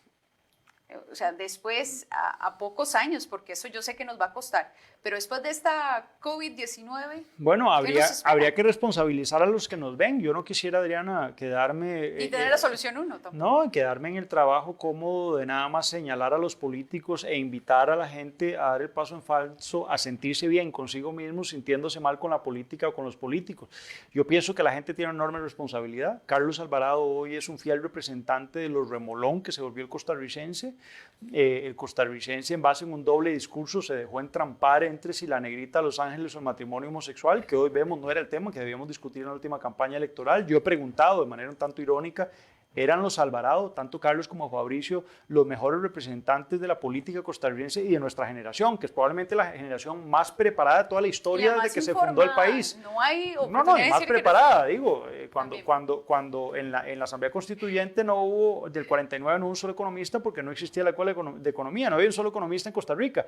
O sea, después a pocos años, porque eso yo sé que nos va a costar, pero después de esta COVID-19... Bueno, habría que responsabilizar a los que nos ven. Yo no quisiera, Adriana, quedarme... Y tener la solución uno tampoco. No, quedarme en el trabajo cómodo de nada más señalar a los políticos e invitar a la gente a dar el paso en falso, a sentirse bien consigo mismo, sintiéndose mal con la política o con los políticos. Yo pienso que la gente tiene una enorme responsabilidad. Carlos Alvarado hoy es un fiel representante de los remolón que se volvió el costarricense. El costarricense, en base a un doble discurso, se dejó entrampar entre si la negrita Los Ángeles o el matrimonio homosexual, que hoy vemos no era el tema que debíamos discutir en la última campaña electoral. Yo he preguntado de manera un tanto irónica eran los Alvarado, tanto Carlos como Fabricio, los mejores representantes de la política costarricense y de nuestra generación, que es probablemente la generación más preparada de toda la historia desde que se fundó el país. No hay y más preparada, digo, cuando en la Asamblea Constituyente no hubo, del 49 no hubo un solo economista porque no existía la Escuela de Economía, no había un solo economista en Costa Rica.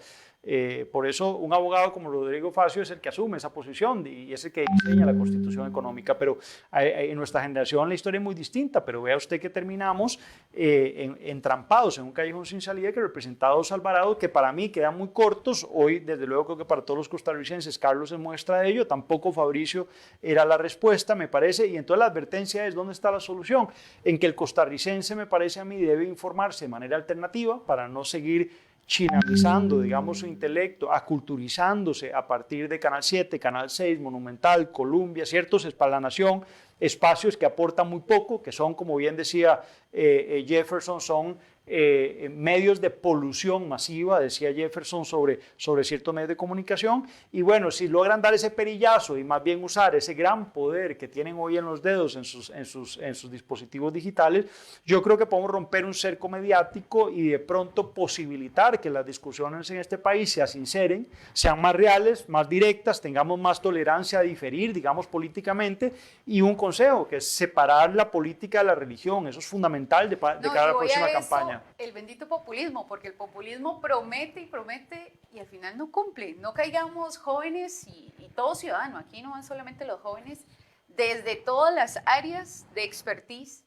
Por eso un abogado como Rodrigo Facio es el que asume esa posición y es el que diseña la Constitución económica, pero en nuestra generación la historia es muy distinta, pero vea usted que terminamos entrampados en un callejón sin salida que representaba a los Alvarado, que para mí quedan muy cortos. Hoy, desde luego, creo que para todos los costarricenses, Carlos es muestra de ello, tampoco Fabricio era la respuesta, me parece, y entonces la advertencia es, ¿dónde está la solución? En que el costarricense, me parece a mí, debe informarse de manera alternativa para no seguir chinamizando, digamos, su intelecto, aculturizándose a partir de Canal 7, Canal 6, Monumental, Columbia, ciertos para la Nación, espacios que aportan muy poco, que son, como bien decía Jefferson, son medios de polución masiva, decía Jefferson, sobre ciertos medios de comunicación. Y bueno, si logran dar ese perillazo y más bien usar ese gran poder que tienen hoy en los dedos en sus dispositivos digitales, yo creo que podemos romper un cerco mediático y de pronto posibilitar que las discusiones en este país se sinceren, sean más reales, más directas, tengamos más tolerancia a diferir, digamos, políticamente. Y un consejo, que es separar la política de la religión. Eso es fundamental de cara a la próxima campaña. El bendito populismo, porque el populismo promete y promete y al final no cumple. No caigamos jóvenes y todo ciudadano, aquí no van solamente los jóvenes, desde todas las áreas de expertise.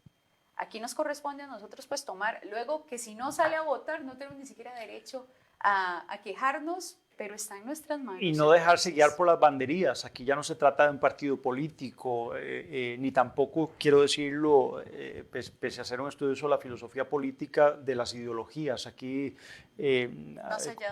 Aquí nos corresponde a nosotros pues tomar, luego que si no sale a votar no tenemos ni siquiera derecho a quejarnos, pero está en nuestras manos. Y no dejarse guiar por las banderías. Aquí ya no se trata de un partido político, ni tampoco, quiero decirlo, pese a hacer un estudio sobre la filosofía política, de las ideologías. Aquí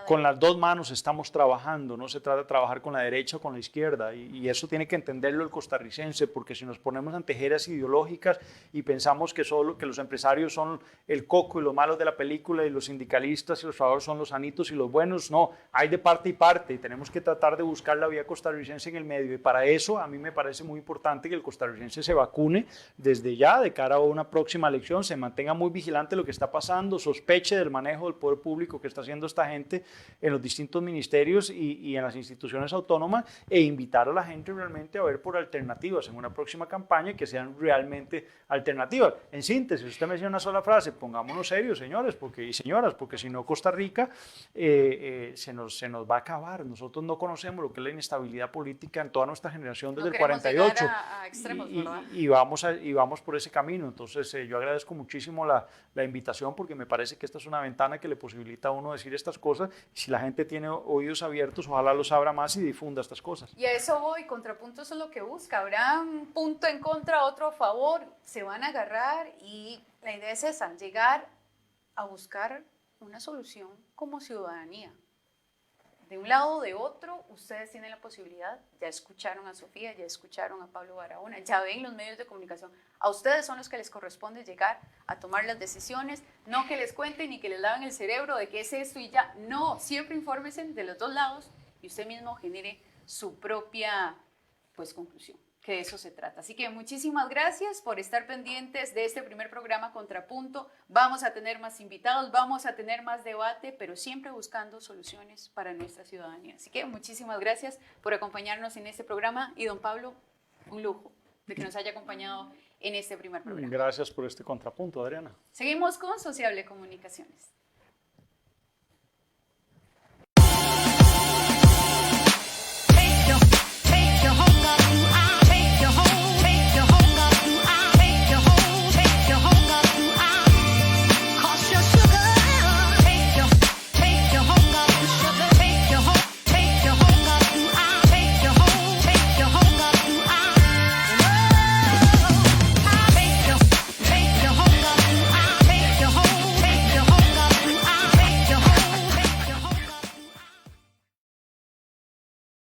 con las dos manos estamos trabajando, no se trata de trabajar con la derecha o con la izquierda, y eso tiene que entenderlo el costarricense, porque si nos ponemos ante tejeras ideológicas y pensamos que los empresarios son el coco y los malos de la película y los sindicalistas y los trabajadores son los sanitos y los buenos, no, hay de parte y parte, y tenemos que tratar de buscar la vía costarricense en el medio, y para eso a mí me parece muy importante que el costarricense se vacune desde ya, de cara a una próxima elección, se mantenga muy vigilante de lo que está pasando, sospeche del manejo del poder público que está haciendo esta gente en los distintos ministerios y en las instituciones autónomas, e invitar a la gente realmente a ver por alternativas en una próxima campaña que sean realmente alternativas. En síntesis, usted me decía una sola frase: pongámonos serios, señores y señoras, porque si no Costa Rica se nos va a acabar. Nosotros no conocemos lo que es la inestabilidad política en toda nuestra generación desde el 48 a extremos, y vamos por ese camino. Entonces yo agradezco muchísimo la invitación, porque me parece que esta es una ventana que le posibilita a uno decir estas cosas, y si la gente tiene oídos abiertos, ojalá los abra más y difunda estas cosas. Y a eso voy, contrapunto, eso es lo que busca. Habrá un punto en contra, otro a favor, se van a agarrar, y la idea es esa, llegar a buscar una solución como ciudadanía. De un lado o de otro, ustedes tienen la posibilidad, ya escucharon a Sofía, ya escucharon a Pablo Barahona, ya ven los medios de comunicación, a ustedes son los que les corresponde llegar a tomar las decisiones, no que les cuenten ni que les laven el cerebro de qué es esto y ya, no, siempre infórmense de los dos lados y usted mismo genere su propia pues conclusión, que de eso se trata. Así que muchísimas gracias por estar pendientes de este primer programa Contrapunto. Vamos a tener más invitados, vamos a tener más debate, pero siempre buscando soluciones para nuestra ciudadanía. Así que muchísimas gracias por acompañarnos en este programa, y don Pablo, un lujo de que nos haya acompañado en este primer programa. Gracias por este contrapunto, Adriana. Seguimos con Sociable Comunicaciones.